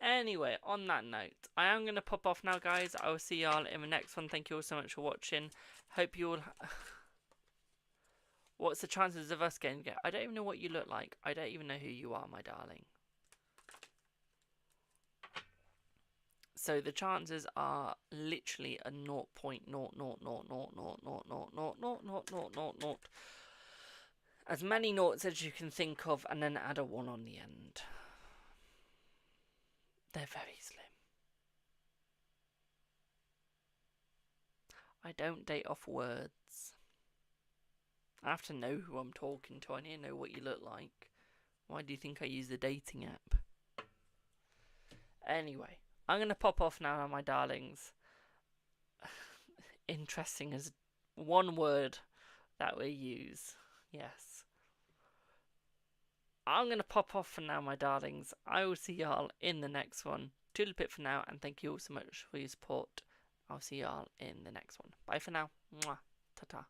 Anyway, on that note, I am going to pop off now, guys. I will see y'all in the next one. Thank you all so much for watching. Hope you all... What's the chances of us getting... I don't even know what you look like. I don't even know who you are, my darling. So the chances are literally a 0.0000000000000. As many noughts as you can think of, and then add a 1 on the end. They're very slim. I don't date off words. I have to know who I'm talking to. I need to know what you look like. Why do you think I use the dating app? Anyway, I'm going to pop off now, my darlings. Interesting as one word that we use. Yes. I'm going to pop off for now, my darlings. I will see y'all in the next one. Toodle pip for now, and thank you all so much for your support. I'll see y'all in the next one. Bye for now. Mwah. Ta-ta.